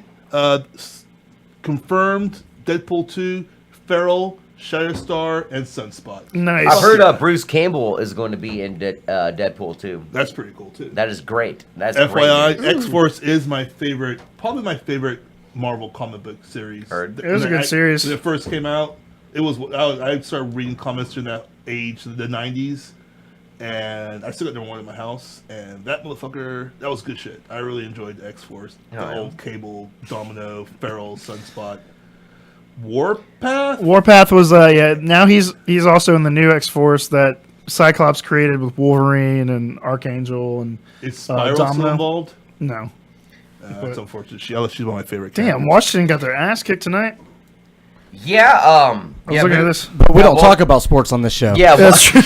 Speaker 3: confirmed Deadpool 2, Ferrell, Shatterstar, and Sunspot.
Speaker 2: Nice.
Speaker 1: I've heard Bruce Campbell is going to be in Deadpool 2.
Speaker 3: That's pretty cool too.
Speaker 1: That is great. That's
Speaker 3: FYI,
Speaker 1: great.
Speaker 3: X Force is my favorite, probably my favorite Marvel comic book series.
Speaker 1: Heard.
Speaker 2: It was a good series.
Speaker 3: When it first came out, it was. I started reading comics during that age, the '90s, and I still got number one in my house. And that motherfucker, that was good shit. I really enjoyed X Force,
Speaker 1: Oh,
Speaker 3: the
Speaker 1: yeah.
Speaker 3: old Cable, Domino, Ferrell, Sunspot, Warpath.
Speaker 2: Warpath was now he's also in the new X-Force that Cyclops created with Wolverine and Archangel and
Speaker 3: Is Spiral
Speaker 2: Domino.
Speaker 3: still involved?
Speaker 2: no.
Speaker 3: That's unfortunate. She's one of my favorite.
Speaker 2: Damn,
Speaker 3: characters.
Speaker 2: Washington got their ass kicked tonight.
Speaker 1: Yeah.
Speaker 2: I was
Speaker 1: Yeah.
Speaker 2: looking at this.
Speaker 4: But we
Speaker 1: Yeah,
Speaker 4: don't
Speaker 1: well-
Speaker 4: talk about sports on this show.
Speaker 1: Yeah.
Speaker 2: That's true.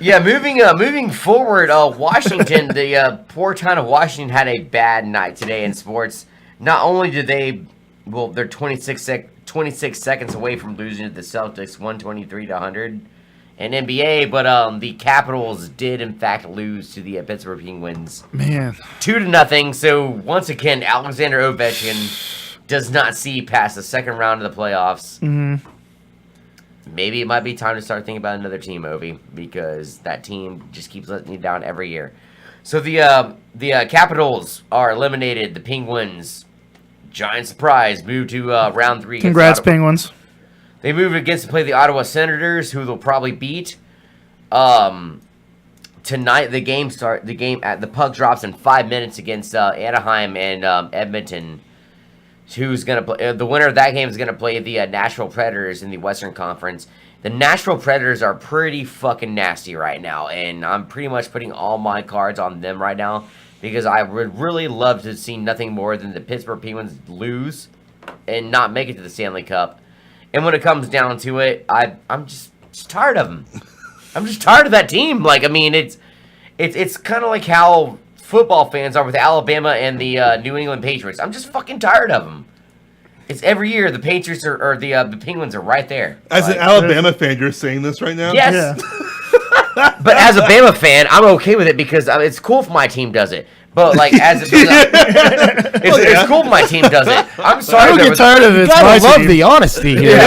Speaker 1: Yeah, moving forward, Washington, the poor town of Washington had a bad night today in sports. Not only did they're 26 seconds away from losing to the Celtics, 123-100 in NBA, but the Capitals did in fact lose to the Pittsburgh Penguins
Speaker 2: Man,
Speaker 1: 2-0. So once again, Alexander Ovechkin does not see past the second round of the playoffs.
Speaker 2: Mm-hmm.
Speaker 1: Maybe it might be time to start thinking about another team, Ovi, because that team just keeps letting you down every year. So the Capitals are eliminated. The Penguins, giant surprise, move to round 3. against
Speaker 2: congrats,
Speaker 1: Ottawa.
Speaker 2: Penguins.
Speaker 1: They move against to play the Ottawa Senators, who they'll probably beat. Tonight the puck drops in 5 minutes against Anaheim and Edmonton. Who's gonna play? The winner of that game is gonna play the Nashville Predators in the Western Conference. The Nashville Predators are pretty fucking nasty right now, and I'm pretty much putting all my cards on them right now because I would really love to see nothing more than the Pittsburgh Penguins lose and not make it to the Stanley Cup. And when it comes down to it, I'm just tired of them. I'm just tired of that team. Like, I mean, it's kind of like how football fans are with Alabama and the New England Patriots. I'm just fucking tired of them. It's every year the Patriots or the Penguins are right there.
Speaker 3: As an
Speaker 1: Like,
Speaker 3: Alabama fan, you're saying this right now?
Speaker 1: yes.
Speaker 2: Yeah.
Speaker 1: But as a Bama fan, I'm okay with it because it's cool if my team does it. But like it's cool if my team does it. I'm
Speaker 2: I
Speaker 1: sorry.
Speaker 2: don't
Speaker 1: there
Speaker 2: get
Speaker 1: was-
Speaker 2: tired of it. It's my
Speaker 4: Gotta love
Speaker 2: team.
Speaker 4: the honesty here.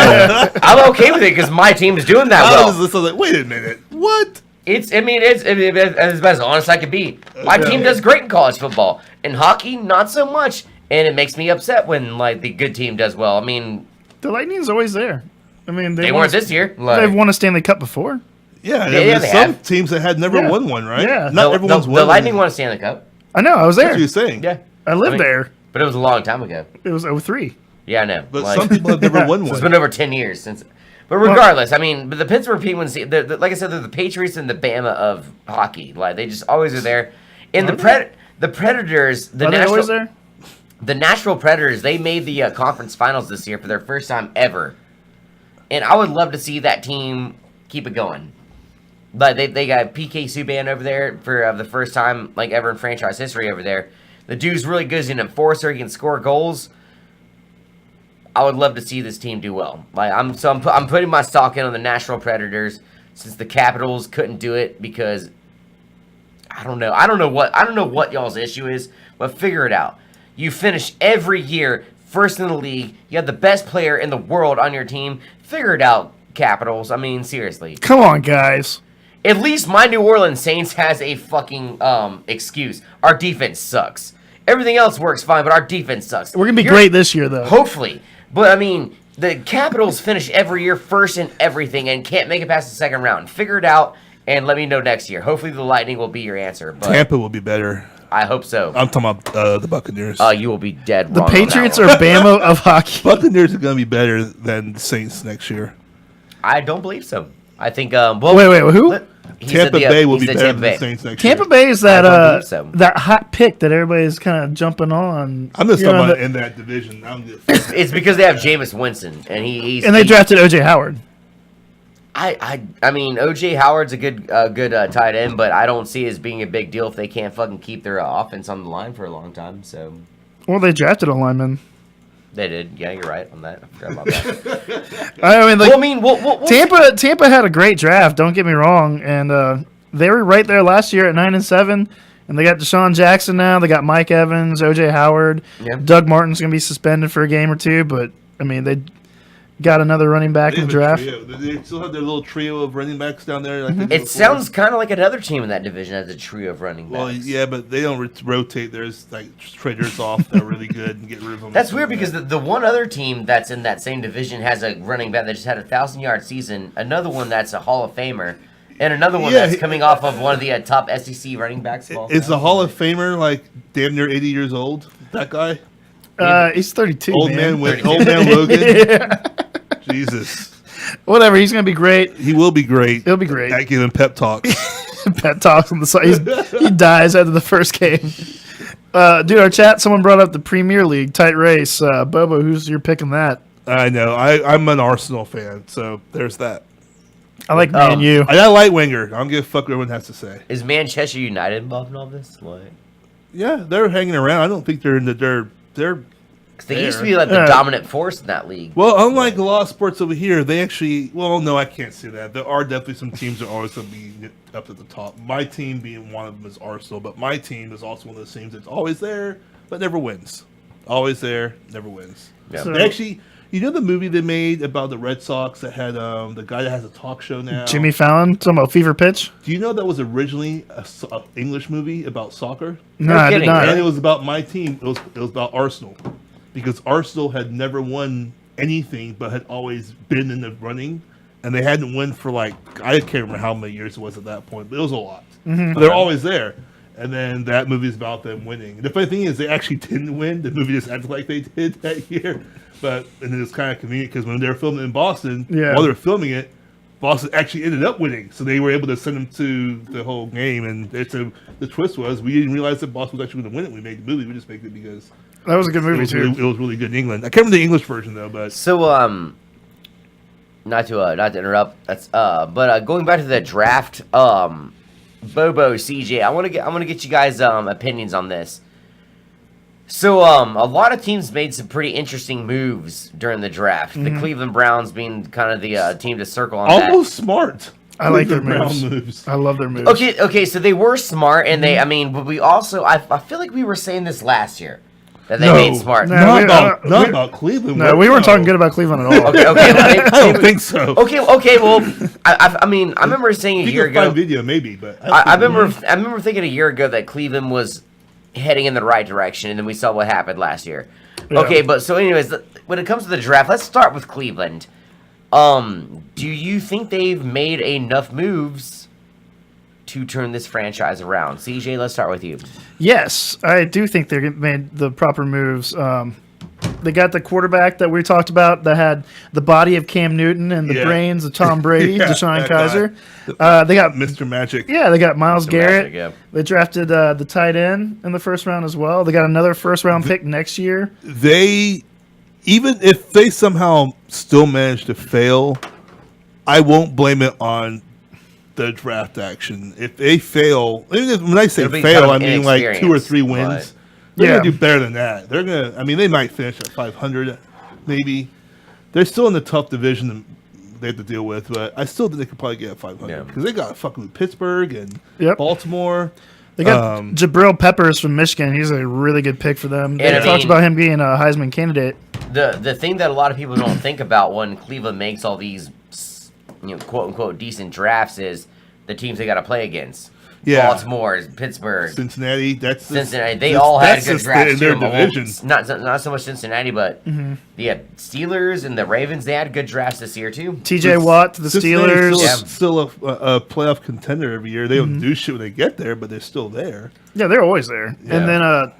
Speaker 1: I'm okay with it because my team's doing that
Speaker 3: I
Speaker 1: well.
Speaker 3: was listening, like, wait a minute. What?
Speaker 1: It's as best as honest I could be. My
Speaker 3: Okay.
Speaker 1: team does great in college football. In hockey, not so much. And it makes me upset when like the good team does well. I mean,
Speaker 2: The Lightning's always there. I mean,
Speaker 1: they
Speaker 2: won
Speaker 1: weren't this year.
Speaker 2: They've
Speaker 1: Like,
Speaker 2: won a Stanley Cup before.
Speaker 3: Yeah,
Speaker 1: Yeah,
Speaker 3: there's
Speaker 1: they
Speaker 3: some
Speaker 1: have.
Speaker 3: teams that had never
Speaker 2: Yeah.
Speaker 3: won one, right?
Speaker 2: Yeah.
Speaker 3: Not
Speaker 1: the,
Speaker 3: everyone's
Speaker 1: the,
Speaker 3: won.
Speaker 1: the Lightning won a Stanley Cup.
Speaker 2: I know. I was
Speaker 3: That's
Speaker 2: there.
Speaker 3: what you're saying.
Speaker 1: Yeah,
Speaker 2: I lived
Speaker 1: mean,
Speaker 2: there.
Speaker 1: but it was a long time ago.
Speaker 2: It was 03.
Speaker 1: Yeah, I know.
Speaker 3: But
Speaker 1: Like,
Speaker 3: some people have never won
Speaker 1: so
Speaker 3: one.
Speaker 1: it's been over 10 years since. But regardless, I mean, but the Pittsburgh Penguins, like I said, they're the Patriots and the Bama of hockey. Like they just always are there. And the Predators,
Speaker 2: Are they always there?
Speaker 1: the Nashville Predators, they made the conference finals this year for their first time ever. And I would love to see that team keep it going. But they got PK Subban over there for the first time like ever in franchise history over there. The dude's really good as an enforcer. He can score goals. I would love to see this team do well. Like I'm putting my stock in on the Nashville Predators since the Capitals couldn't do it because I don't know what y'all's issue is, but figure it out. You finish every year first in the league. You have the best player in the world on your team. Figure it out, Capitals. I mean, seriously.
Speaker 2: Come on, guys.
Speaker 1: At least my New Orleans Saints has a fucking excuse. Our defense sucks. Everything else works fine, but our defense sucks.
Speaker 2: We're gonna be
Speaker 1: You're-
Speaker 2: great this year, though.
Speaker 1: Hopefully. But, I mean, the Capitals finish every year first in everything and can't make it past the second round. Figure it out and let me know next year. Hopefully the Lightning will be your answer. But
Speaker 3: Tampa will be better.
Speaker 1: I hope so.
Speaker 3: I'm talking about the Buccaneers.
Speaker 1: You will be dead
Speaker 2: The
Speaker 1: wrong.
Speaker 2: Patriots
Speaker 1: on
Speaker 2: are
Speaker 1: that one.
Speaker 2: Bama of hockey.
Speaker 3: Buccaneers are going to be better than the Saints next year.
Speaker 1: I don't believe so. I think,
Speaker 2: Wait, who?
Speaker 3: Tampa Bay will be better than the Saints next
Speaker 2: Tampa
Speaker 3: year.
Speaker 2: Bay is that
Speaker 1: I don't believe so.
Speaker 2: that hot pick that everybody's kind of jumping on.
Speaker 3: I'm just
Speaker 2: You know,
Speaker 3: talking about
Speaker 2: the-
Speaker 3: in that division. I don't give a fuck.
Speaker 1: It's because they have Jameis Winston, and he's
Speaker 2: and they drafted OJ Howard.
Speaker 1: I mean, OJ Howard's a good tight end, but I don't see it as being a big deal if they can't fucking keep their offense on the line for a long time. So
Speaker 2: Well, they drafted a lineman.
Speaker 1: they did. Yeah, you're right on that. I forgot about that.
Speaker 2: I mean, like
Speaker 1: Well, I mean, we'll
Speaker 2: Tampa had a great draft. Don't get me wrong, and they were right there last year at 9-7. And they got Deshaun Jackson now. They got Mike Evans, OJ Howard.
Speaker 1: Yeah.
Speaker 2: Doug Martin's gonna be suspended for a game or two, but I mean they got another running back
Speaker 3: They
Speaker 2: in the
Speaker 3: have a
Speaker 2: draft.
Speaker 3: trio. They still have their little trio of running backs down there. Like they did
Speaker 1: It
Speaker 3: before.
Speaker 1: sounds kind of like another team in that division has a trio of running backs.
Speaker 3: Well, yeah, but they don't rotate. There's like traders off that are really good and get rid of them.
Speaker 1: That's weird because the one other team that's in that same division has a running back that just had a 1,000-yard season. Another one that's a Hall of Famer, and another one
Speaker 3: Yeah,
Speaker 1: that's
Speaker 3: he-
Speaker 1: coming off of one of the top SEC running backs. Of all
Speaker 3: Is the
Speaker 1: time.
Speaker 3: Hall of Famer like damn near 80 years old? That guy,
Speaker 2: He's 32.
Speaker 3: old
Speaker 2: man.
Speaker 3: old man Logan. Jesus,
Speaker 2: Whatever. He's gonna be great.
Speaker 3: he will be great.
Speaker 2: He'll be great.
Speaker 3: At giving pep talks.
Speaker 2: Pet talks on the side. He dies after the first game. Dude, our chat. Someone brought up the Premier League tight race. Bobo, who's you're picking that?
Speaker 3: I know. I'm an Arsenal fan, so there's that.
Speaker 2: I like Man U.
Speaker 3: I got light winger. I don't give a fuck what everyone has to say.
Speaker 1: Is Manchester United involved in all this? Like,
Speaker 3: Yeah, they're hanging around. I don't think they're in the they're
Speaker 1: 'cause they used to be like the dominant force in that league.
Speaker 3: well, unlike a lot of sports over here, they actually well, no, I can't say that. There are definitely some teams that are always going to be up at the top. My team being one of them is Arsenal, but my team is also one of those teams that's always there but never wins. Always there, never wins.
Speaker 1: Yeah.
Speaker 2: So-
Speaker 3: They actually, you know the movie they made about the Red Sox that had the guy that has a talk show now?
Speaker 2: Jimmy Fallon. Talking about Fever Pitch.
Speaker 3: Do you know that was originally a English movie about soccer?
Speaker 2: No,
Speaker 1: No
Speaker 2: I did
Speaker 1: kidding,
Speaker 2: not.
Speaker 3: And it was about my team. It was about Arsenal, because Arsenal had never won anything, but had always been in the running, and they hadn't won for like I can't remember how many years it was at that point, but it was a lot. But they're always there. And then that movie is about them winning. The funny thing is, they actually didn't win. The movie just acted like they did that year. But and it was kind of convenient because when they were filming in Boston,
Speaker 2: Yeah.
Speaker 3: while they were filming it, Boston actually ended up winning, so they were able to send them to the whole game. And the twist was we didn't realize that Boston was actually going to win it. We made the movie. We just made it because
Speaker 2: That was a good movie too.
Speaker 3: it was really good in England. I can't remember the English version though, but
Speaker 1: So not to interrupt. That's but going back to the draft, Bobo, CJ, I want to get you guys opinions on this. So, a lot of teams made some pretty interesting moves during the draft. The Cleveland Browns being kind of the team to circle on that.
Speaker 3: Almost smart.
Speaker 2: I like their
Speaker 3: Cleveland Brown
Speaker 2: moves. I love their moves.
Speaker 1: Okay, so they were smart, and they, I mean, but we also, I feel like we were saying this last year, that they made smart.
Speaker 2: No.
Speaker 3: Not
Speaker 2: we-
Speaker 3: about Cleveland.
Speaker 2: No, we weren't talking good about Cleveland at all.
Speaker 1: Okay,
Speaker 3: I don't think so.
Speaker 1: okay, well, I mean, I remember saying a
Speaker 3: You
Speaker 1: year
Speaker 3: can find
Speaker 1: ago,
Speaker 3: video maybe, but
Speaker 1: I remember thinking a year ago that Cleveland was heading in the right direction, and then we saw what happened last year.
Speaker 2: Yeah.
Speaker 1: Okay, but so anyways, when it comes to the draft, let's start with Cleveland. Do you think they've made enough moves to turn this franchise around? CJ, let's start with you.
Speaker 2: Yes, I do think they made the proper moves. They got the quarterback that we talked about that had the body of Cam Newton and the
Speaker 3: Yeah.
Speaker 2: brains of Tom Brady,
Speaker 3: Yeah,
Speaker 2: Deshaun
Speaker 3: that
Speaker 2: Kaiser.
Speaker 3: guy.
Speaker 2: They got
Speaker 3: Mr. Magic.
Speaker 2: they got Myles
Speaker 1: Mr.
Speaker 2: Garrett.
Speaker 1: Magic, yeah.
Speaker 2: They drafted the tight end in the first round as well. They got another first round pick next year.
Speaker 3: They, even if they somehow still manage to fail, I won't blame it on the draft action. If they fail, when I say
Speaker 1: It'll be
Speaker 3: fail,
Speaker 1: kind of
Speaker 3: I mean like 2 or 3
Speaker 1: inexperience,
Speaker 3: wins.
Speaker 1: but-
Speaker 3: They're
Speaker 2: Yeah.
Speaker 3: gonna do better than that. They're gonna. I mean, they might finish at 500, maybe. They're still in the tough division that they have to deal with, but I still think they could probably get at 500
Speaker 1: Yeah.
Speaker 3: because they got fucking Pittsburgh and
Speaker 2: Yep.
Speaker 3: Baltimore.
Speaker 2: They got Jabril Peppers from Michigan. He's a really good pick for them. They
Speaker 1: And I
Speaker 2: talked
Speaker 1: mean-
Speaker 2: about him being a Heisman candidate.
Speaker 1: The thing that a lot of people don't think about when Cleveland makes all these, quote unquote decent drafts is the teams they got to play against.
Speaker 3: Yeah.
Speaker 1: Baltimore, Pittsburgh,
Speaker 3: Cincinnati. That's
Speaker 1: Cincinnati. They all had good drafts
Speaker 3: in their
Speaker 1: too. Well,
Speaker 3: division.
Speaker 1: not so much Cincinnati, but the Steelers and the Ravens. They had good drafts this year too.
Speaker 2: TJ Watt to the
Speaker 3: Cincinnati's
Speaker 2: Steelers.
Speaker 3: still a playoff contender every year. They don't do shit when they get there, but they're still there.
Speaker 2: Yeah, they're always there.
Speaker 3: Yeah.
Speaker 2: And then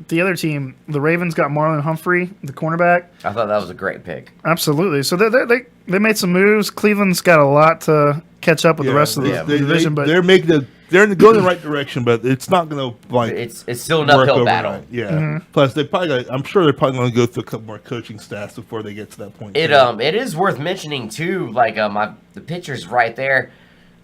Speaker 2: the other team, the Ravens got Marlon Humphrey, the cornerback.
Speaker 1: I thought that was a great pick.
Speaker 2: Absolutely. So they made some moves. Cleveland's got a lot to catch up with the rest of the division, but
Speaker 3: they're making they're going in the right direction, but it's not going to like
Speaker 1: It's still an
Speaker 3: work
Speaker 1: uphill
Speaker 3: overnight.
Speaker 1: battle.
Speaker 3: Yeah. Plus, they probably I'm sure they're probably going to go through a couple more coaching staffs before they get to that point.
Speaker 1: It
Speaker 3: too.
Speaker 1: it is worth mentioning too. Like the picture's right there.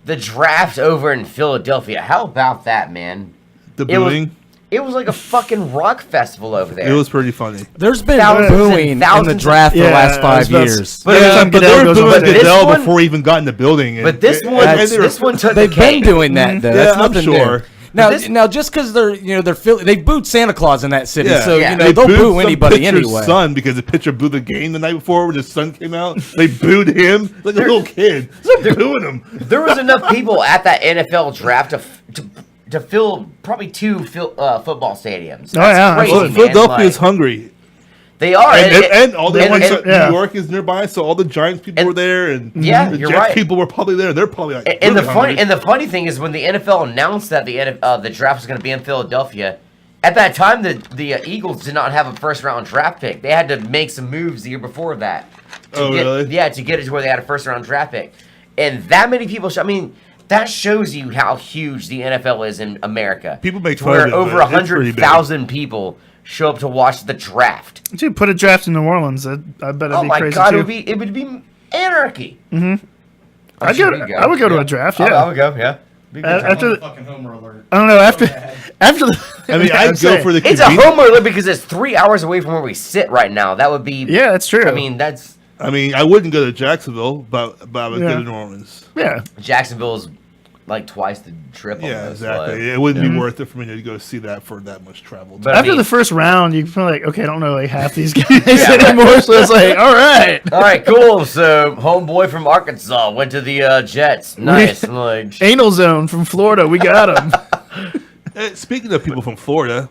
Speaker 1: The draft over in Philadelphia. How about that, man?
Speaker 3: the
Speaker 1: it was-
Speaker 3: booing.
Speaker 1: It was like a fucking rock festival over there.
Speaker 3: It was pretty funny.
Speaker 4: There's been
Speaker 1: Thousands and
Speaker 4: booing in the
Speaker 1: thousands
Speaker 4: draft for the
Speaker 2: Yeah,
Speaker 4: last
Speaker 2: I was
Speaker 4: 5
Speaker 2: about to
Speaker 4: years.
Speaker 1: But
Speaker 3: yeah,
Speaker 2: Tom
Speaker 3: but
Speaker 2: Goodell
Speaker 3: they were
Speaker 2: goes
Speaker 3: booing
Speaker 2: over there.
Speaker 3: Goodell
Speaker 1: This one-
Speaker 3: before he even got in the building. And
Speaker 1: But this
Speaker 3: and-
Speaker 1: one,
Speaker 3: and they were-
Speaker 1: this one took the
Speaker 4: They've been
Speaker 1: cake.
Speaker 4: doing that though.
Speaker 3: Yeah,
Speaker 4: That's
Speaker 3: I'm
Speaker 4: nothing
Speaker 3: sure.
Speaker 4: new. Now,
Speaker 1: This-
Speaker 4: now, just because they're Philly, they booed Santa Claus in that city,
Speaker 3: Yeah.
Speaker 4: so
Speaker 1: Yeah.
Speaker 4: they'll
Speaker 3: booed
Speaker 4: boo
Speaker 3: some
Speaker 4: anybody
Speaker 3: pitcher's
Speaker 4: anyway.
Speaker 3: son because the pitcher booed the game the night before when his son came out. They booed him like a little kid. They're booing him.
Speaker 1: There was enough people at that NFL draft to fill probably 2 football stadiums.
Speaker 2: Oh, yeah,
Speaker 1: crazy,
Speaker 2: absolutely.
Speaker 1: man.
Speaker 3: Philadelphia is
Speaker 1: Like,
Speaker 3: hungry,
Speaker 1: They are,
Speaker 3: and all the
Speaker 2: and-
Speaker 3: ones
Speaker 2: and- yeah.
Speaker 3: New York is nearby, so all the Giants people
Speaker 1: And-
Speaker 3: were there, and
Speaker 1: Yeah,
Speaker 3: the
Speaker 1: you're
Speaker 3: Jets
Speaker 1: right.
Speaker 3: people were probably there. They're probably like
Speaker 1: And
Speaker 3: really hungry.
Speaker 1: the funny thing is when the NFL announced that the draft was going to be in Philadelphia, at that time the Eagles did not have a first round draft pick. They had to make some moves the year before that.
Speaker 3: Oh, really?
Speaker 1: Yeah, to get it to where they had a first round draft pick, and that many people. I mean, that shows you how huge the NFL is in America.
Speaker 3: People make
Speaker 1: to
Speaker 3: fun
Speaker 1: where
Speaker 3: of it,
Speaker 1: over
Speaker 3: but it's pretty big.
Speaker 1: 100,000 people show up to watch the draft.
Speaker 2: dude, put a draft in New Orleans. I bet it'd
Speaker 1: Oh
Speaker 2: be
Speaker 1: my
Speaker 2: crazy
Speaker 1: God,
Speaker 2: too.
Speaker 1: it would be anarchy.
Speaker 2: I would go to a draft. Yeah.
Speaker 1: I would go. Yeah. Be a good time.
Speaker 2: After the,
Speaker 4: Fucking homer alert.
Speaker 2: I don't know. After the.
Speaker 3: I mean,
Speaker 2: Yeah,
Speaker 3: I'd
Speaker 2: I'm
Speaker 3: go
Speaker 2: saying.
Speaker 3: for the.
Speaker 1: It's a
Speaker 3: convenience-
Speaker 1: home alert because it's 3 hours away from where we sit right now. That would be.
Speaker 2: Yeah, that's true.
Speaker 1: I mean, that's
Speaker 3: I mean, I wouldn't go to Jacksonville, but I would
Speaker 2: Yeah.
Speaker 3: go to New Orleans.
Speaker 2: yeah.
Speaker 1: Jacksonville's like twice the trip.
Speaker 3: Yeah,
Speaker 1: almost,
Speaker 3: exactly.
Speaker 1: like-
Speaker 3: It wouldn't be worth it for me to go see that for that much travel.
Speaker 1: But I
Speaker 2: After
Speaker 1: mean-
Speaker 2: the first round, you feel like, okay, I don't know like half these guys anymore. So it's like, all right.
Speaker 1: All right, cool. So, homeboy from Arkansas went to the Jets. Nice. Like,
Speaker 2: Anal Zone from Florida, we got him.
Speaker 3: Speaking of people from Florida,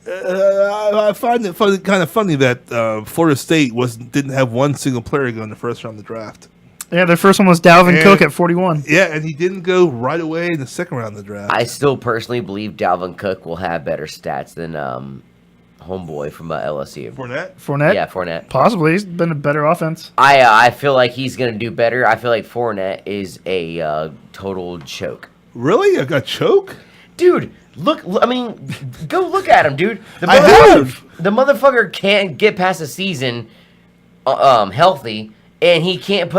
Speaker 3: I find it kind of funny that Florida State didn't have one single player go in the first round of the draft.
Speaker 2: Yeah, their first one was Dalvin
Speaker 3: And-
Speaker 2: Cook at 41.
Speaker 3: Yeah, and he didn't go right away in the second round of the draft.
Speaker 1: I still personally believe Dalvin Cook will have better stats than homeboy from LSU.
Speaker 3: Fournette?
Speaker 2: Fournette?
Speaker 1: Yeah, Fournette.
Speaker 2: Possibly. He's been a better offense.
Speaker 1: I feel like he's gonna do better. I feel like Fournette is a total choke.
Speaker 3: Really? I got choke?
Speaker 1: Dude, look! I mean, go look at him, dude. The
Speaker 3: I have.
Speaker 1: The motherfucker can't get past the season, healthy, and he can't.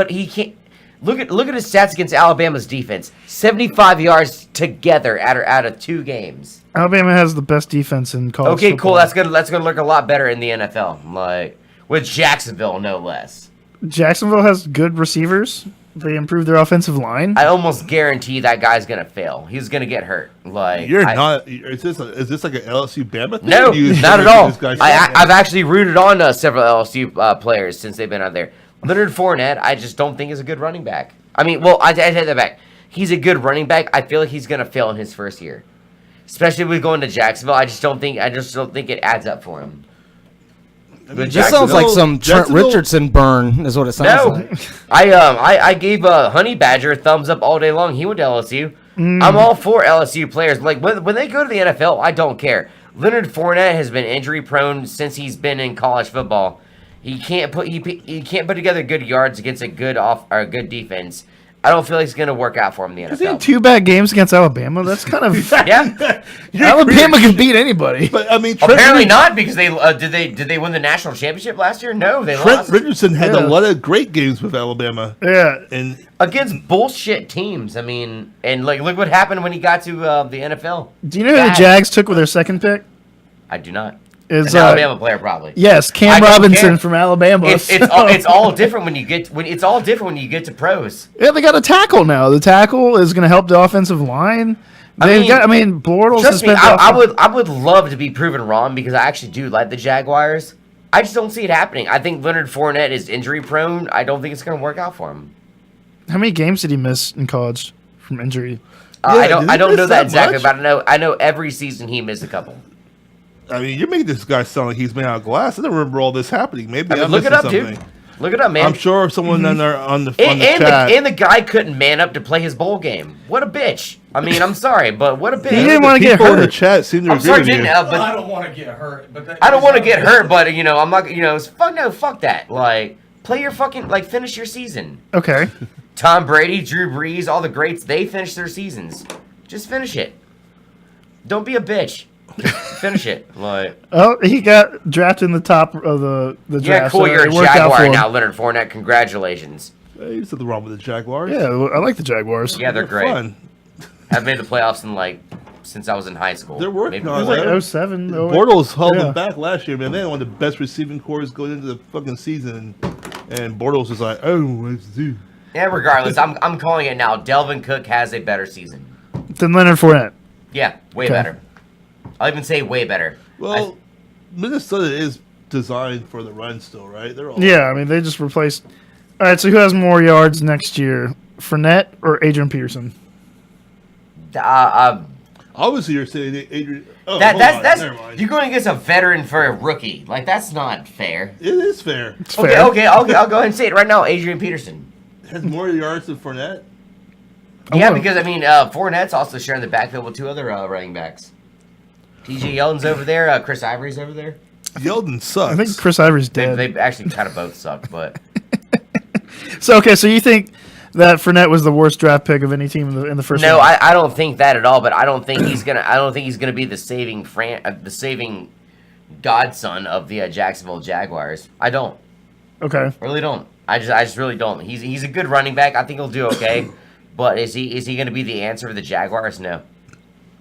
Speaker 1: Look at his stats against Alabama's defense. 75 yards together out of 2 games.
Speaker 2: Alabama has the best defense in college.
Speaker 1: Okay,
Speaker 2: football.
Speaker 1: cool. That's gonna look a lot better in the NFL. Like with Jacksonville, no less.
Speaker 2: Jacksonville has good receivers. They improved their offensive line.
Speaker 1: I almost guarantee that guy's gonna fail. He's gonna get hurt. Like
Speaker 3: Is this like an LSU Bama thing?
Speaker 1: No,
Speaker 3: Or do you
Speaker 1: not at
Speaker 3: think
Speaker 1: all.
Speaker 3: this guy's-
Speaker 1: I've actually rooted on several LSU players since they've been out there. Leonard Fournette, I just don't think is a good running back. I mean, well, I take that back. He's a good running back. I feel like he's gonna fail in his first year, especially with going to Jacksonville. I just don't think it adds up for him.
Speaker 3: mean,
Speaker 4: This sounds like some Trent
Speaker 3: Jacksonville-
Speaker 4: Richardson burn, is what it sounds
Speaker 1: No,
Speaker 4: like.
Speaker 1: I gave Honey Badger a thumbs up all day long. He went to LSU. I'm all for LSU players. Like when they go to the NFL, I don't care. Leonard Fournette has been injury prone since he's been in college football. He can't put together good yards against a good defense. I don't feel like it's gonna work out for him in the
Speaker 2: He's in
Speaker 1: NFL.
Speaker 2: 2 bad games against Alabama. That's kind of
Speaker 1: Yeah,
Speaker 2: Alabama can beat anybody.
Speaker 3: But I mean, Trent
Speaker 1: apparently
Speaker 3: Richardson-
Speaker 1: not because they did they win the national championship last year? No, they
Speaker 3: Trent
Speaker 1: lost
Speaker 3: Richardson had
Speaker 2: Yeah.
Speaker 3: a lot of great games with Alabama,
Speaker 2: Yeah,
Speaker 3: and
Speaker 1: against bullshit teams. I mean, and like look what happened when he got to the NFL.
Speaker 2: do you know who the
Speaker 1: Bad.
Speaker 2: Jags took with their second pick?
Speaker 1: I do not.
Speaker 2: Is
Speaker 1: An Alabama player probably.
Speaker 2: yes,
Speaker 1: I
Speaker 2: Cam
Speaker 1: don't
Speaker 2: Robinson
Speaker 1: care.
Speaker 2: from Alabama.
Speaker 1: It's all different when you get to pros.
Speaker 2: Yeah, they got a tackle now. The tackle is going to help the offensive line. I mean, Bortles has
Speaker 1: Trust me,
Speaker 2: been.
Speaker 1: I would love to be proven wrong because I actually do like the Jaguars. I just don't see it happening. I think Leonard Fournette is injury prone. I don't think it's going to work out for him.
Speaker 2: How many games did he miss in college from injury?
Speaker 3: Yeah,
Speaker 1: I
Speaker 3: did he
Speaker 1: don't
Speaker 3: miss
Speaker 1: know
Speaker 3: that
Speaker 1: that exactly,
Speaker 3: much?
Speaker 1: but I know every season he missed a couple.
Speaker 3: I mean, you're making this guy sound like he's made out of glass. I don't remember all this happening. Maybe I'm
Speaker 1: Look it
Speaker 3: missing
Speaker 1: up,
Speaker 3: something.
Speaker 1: dude. Look it up, man.
Speaker 3: I'm sure someone on the
Speaker 1: And
Speaker 3: chat.
Speaker 1: the guy couldn't man up to play his bowl game. What a bitch. I mean, I'm sorry, but what a bitch.
Speaker 2: He didn't want to get
Speaker 3: People in the
Speaker 2: hurt.
Speaker 3: chat seem to
Speaker 1: I'm
Speaker 3: agree
Speaker 1: sorry,
Speaker 3: with you.
Speaker 1: didn't but
Speaker 4: I don't want to get hurt, but
Speaker 1: I don't want to get hurt, but I'm not. Fuck that. Like, play your fucking finish your season.
Speaker 2: Okay.
Speaker 1: Tom Brady, Drew Brees, all the greats, they finish their seasons. Just finish it. Don't be a bitch. Finish it. Like,
Speaker 2: Oh, he got drafted in the top of the draft.
Speaker 1: yeah, cool.
Speaker 2: so
Speaker 1: You're a
Speaker 2: it worked out for
Speaker 1: Jaguar
Speaker 2: him.
Speaker 1: now, Leonard Fournette. Congratulations.
Speaker 3: Hey, there's nothing wrong with the Jaguars.
Speaker 2: Yeah, I like the Jaguars.
Speaker 1: Yeah, they're great.
Speaker 3: fun.
Speaker 1: I've made the playoffs since I was in high school.
Speaker 3: They're working
Speaker 2: It
Speaker 3: on
Speaker 2: was
Speaker 3: it.
Speaker 2: like 07.
Speaker 3: Bortles held
Speaker 2: Yeah.
Speaker 3: them back last year, man. They had one of the best receiving cores going into the fucking season, and Bortles was like, "Oh, let's do."
Speaker 1: Yeah, regardless, I'm calling it now. Delvin Cook has a better season.
Speaker 2: Then Leonard Fournette.
Speaker 1: Yeah, way
Speaker 2: Okay.
Speaker 1: better. I'll even say way better.
Speaker 3: Well, Minnesota is designed for the run still, right? They're all
Speaker 2: Yeah, I mean, they just replaced. All right, so who has more yards next year, Fournette or Adrian Peterson?
Speaker 3: Obviously, you're saying Adrian. Oh,
Speaker 1: That
Speaker 3: hold on,
Speaker 1: that's
Speaker 3: never mind.
Speaker 1: you're going against a veteran for a rookie. Like that's not fair.
Speaker 3: It is fair.
Speaker 2: It's
Speaker 1: Okay,
Speaker 2: fair.
Speaker 1: okay, I'll go ahead and say it right now. Adrian Peterson.
Speaker 3: Has more yards than Fournette.
Speaker 1: Yeah,
Speaker 2: will.
Speaker 1: because I mean, Fournette's also sharing the backfield with 2 other running backs. TJ Yeldon's over there. Chris Ivory's over there.
Speaker 3: Yeldon sucks.
Speaker 2: I think Chris Ivory's dead.
Speaker 1: They actually kind of both suck, but
Speaker 2: So you think that Fournette was the worst draft pick of any team in the first
Speaker 1: no,
Speaker 2: round?
Speaker 1: I don't think that at all. But I don't think he's gonna be the saving godson of the Jacksonville Jaguars. I don't.
Speaker 2: Okay.
Speaker 1: I really don't. I just really don't. He's a good running back. I think he'll do okay. But is he going to be the answer for the Jaguars? No.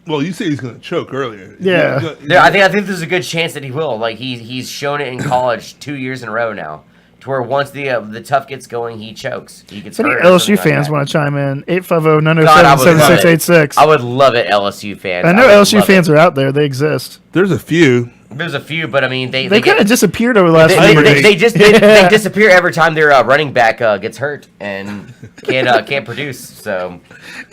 Speaker 3: Well, you say he's going to choke earlier.
Speaker 2: Yeah.
Speaker 1: I think there's a good chance that he will. Like he's shown it in college 2 years in a row now, to where once the tough gets going, he chokes. He gets
Speaker 2: If any
Speaker 1: hurt or something
Speaker 2: LSU
Speaker 1: like
Speaker 2: fans
Speaker 1: that.
Speaker 2: want to chime in,
Speaker 1: God, I would love it.
Speaker 2: 850-907-7686.
Speaker 1: I would love it, LSU fans.
Speaker 2: I know
Speaker 1: would
Speaker 2: LSU
Speaker 1: love
Speaker 2: fans
Speaker 1: it.
Speaker 2: are out there. They exist.
Speaker 3: There's a few.
Speaker 1: There's a few, but I mean they
Speaker 2: They kind
Speaker 1: get-
Speaker 2: of disappeared over the last
Speaker 1: They,
Speaker 2: few
Speaker 1: they,
Speaker 2: years.
Speaker 1: they just they disappear every time their running back gets hurt and can't produce. So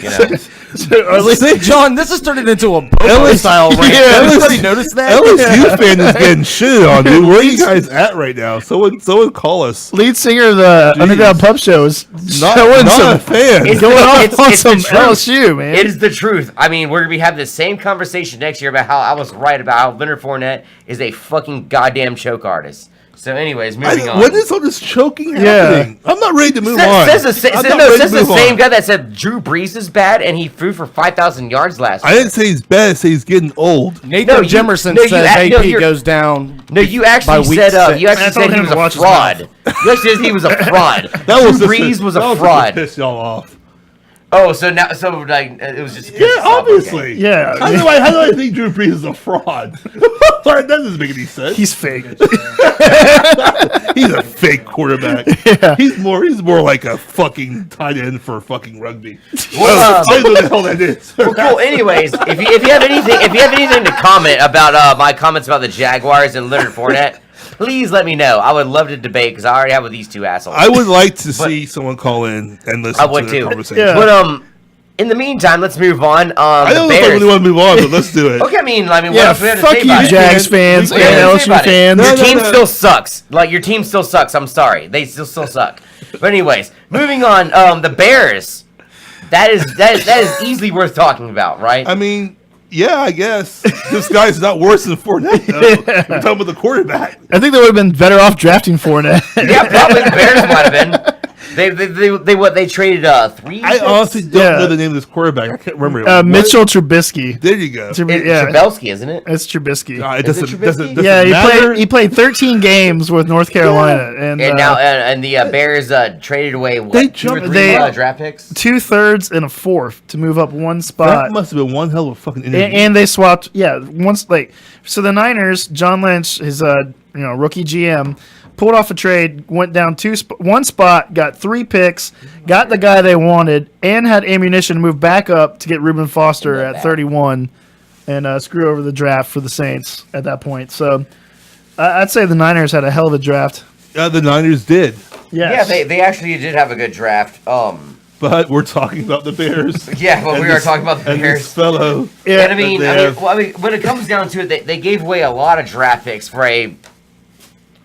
Speaker 1: you know.
Speaker 2: So, or at least
Speaker 4: See, John, this is turning into a Bobo style rant.
Speaker 3: Yeah,
Speaker 4: Everybody notice that?
Speaker 3: LSU fan is getting shitted on, dude. Where are you guys at right now? Someone call us.
Speaker 2: lead singer of the Underground Pub Show is
Speaker 3: Not
Speaker 2: showing
Speaker 3: a
Speaker 2: some
Speaker 3: fan.
Speaker 1: It's
Speaker 2: going off
Speaker 1: it's-
Speaker 2: on
Speaker 1: it's the
Speaker 2: some
Speaker 1: truth.
Speaker 2: LSU, man.
Speaker 1: It is the truth. I mean, we're gonna be having the same conversation next year about how I was right about how Leonard Fournette is a fucking goddamn choke artist. So, anyways, moving on.
Speaker 3: When is all this choking
Speaker 2: Yeah.
Speaker 3: happening? I'm not ready to move on.
Speaker 1: Says the same
Speaker 3: on.
Speaker 1: guy that said Drew Brees is bad and he threw for 5,000 yards last
Speaker 3: I
Speaker 1: year.
Speaker 3: didn't say he's bad. I say he's getting old.
Speaker 4: Nathan
Speaker 1: you-
Speaker 4: Jemerson
Speaker 1: no, you
Speaker 4: says
Speaker 1: act- no,
Speaker 4: AP
Speaker 1: you're-
Speaker 4: goes down.
Speaker 1: No, you
Speaker 4: by
Speaker 1: actually
Speaker 4: week
Speaker 1: said
Speaker 4: six.
Speaker 1: you actually
Speaker 2: I told
Speaker 1: said he
Speaker 2: him
Speaker 1: was
Speaker 2: to
Speaker 1: a
Speaker 2: watch his
Speaker 1: fraud.
Speaker 2: mouth.
Speaker 1: You actually said he was a fraud.
Speaker 3: That was
Speaker 1: Drew
Speaker 3: just
Speaker 1: Brees was a
Speaker 3: that just
Speaker 1: fraud.
Speaker 3: to piss y'all off.
Speaker 1: Oh, so now, like, it was just.
Speaker 3: Yeah, obviously.
Speaker 2: Yeah.
Speaker 3: How do I think Drew Brees is a fraud? That doesn't make any sense.
Speaker 2: He's fake.
Speaker 3: He's a fake quarterback. He's more like a fucking tight end for fucking rugby.
Speaker 1: Well,
Speaker 3: I don't know what the hell that is.
Speaker 1: Well, cool. Anyways, if you have anything to comment about my comments about the Jaguars and Leonard Fournette, please let me know. I would love to debate because I already have with these two assholes.
Speaker 3: I would like to see someone call in and listen
Speaker 1: I would
Speaker 3: to the
Speaker 1: too.
Speaker 3: conversation.
Speaker 2: Yeah.
Speaker 1: But in the meantime, let's move on.
Speaker 3: I
Speaker 1: The
Speaker 3: don't know if I
Speaker 1: Bears.
Speaker 3: really want to move on, but let's do it.
Speaker 1: Okay, I mean, what
Speaker 2: Yeah,
Speaker 1: else we have to
Speaker 2: fuck
Speaker 1: say
Speaker 2: you,
Speaker 1: about it?
Speaker 2: Jags fans
Speaker 1: What
Speaker 2: and
Speaker 1: do you have to say
Speaker 2: LSU
Speaker 1: about it?
Speaker 2: fans.
Speaker 1: Your
Speaker 3: No,
Speaker 1: team
Speaker 3: no.
Speaker 1: still sucks. Like, your team still sucks. I'm sorry. They still suck. But anyways, moving on. The Bears. That is easily worth talking about, right?
Speaker 3: I mean, yeah, I guess this guy's not worse than Fournette. Though. We're talking about the quarterback.
Speaker 2: I think they would have been better off drafting Fournette.
Speaker 1: Yeah, probably the Bears might have been. They traded 3.
Speaker 3: I honestly don't
Speaker 2: Yeah.
Speaker 3: know the name of this quarterback. I can't remember. What?
Speaker 2: Mitchell Trubisky.
Speaker 3: There you go.
Speaker 1: It's
Speaker 2: Yeah,
Speaker 1: Trubisky, isn't it?
Speaker 2: it's Trubisky.
Speaker 3: It
Speaker 1: Is it
Speaker 3: doesn't,
Speaker 1: Trubisky?
Speaker 3: doesn't
Speaker 2: Yeah,
Speaker 3: matter.
Speaker 2: he played 13 games with North Carolina, and
Speaker 1: And now and the Bears traded away what,
Speaker 3: They
Speaker 1: 2 or
Speaker 3: jumped-
Speaker 1: 3
Speaker 2: they-
Speaker 1: draft picks.
Speaker 2: 2/3 and a fourth to move up one
Speaker 3: That
Speaker 2: spot.
Speaker 3: must have been one hell of a fucking interview.
Speaker 2: And they swapped, once so the Niners, John Lynch, his rookie GM, pulled off a trade, went down one spot, got 3 picks, got the guy they wanted, and had ammunition to move back up to get Reuben Foster at 31, and screw over the draft for the Saints at that point. So I'd say the Niners had a hell of a draft.
Speaker 3: The Niners did,
Speaker 2: Yes.
Speaker 1: Yeah, they actually did have a good draft.
Speaker 3: but we're talking about the Bears.
Speaker 1: Yeah, well,
Speaker 3: And
Speaker 1: we are
Speaker 3: this-
Speaker 1: talking about the
Speaker 3: and
Speaker 1: Bears.
Speaker 3: this fellow.
Speaker 2: Yeah,
Speaker 1: And I mean,
Speaker 3: they have-
Speaker 1: when it comes down to it, they gave away a lot of draft picks for a.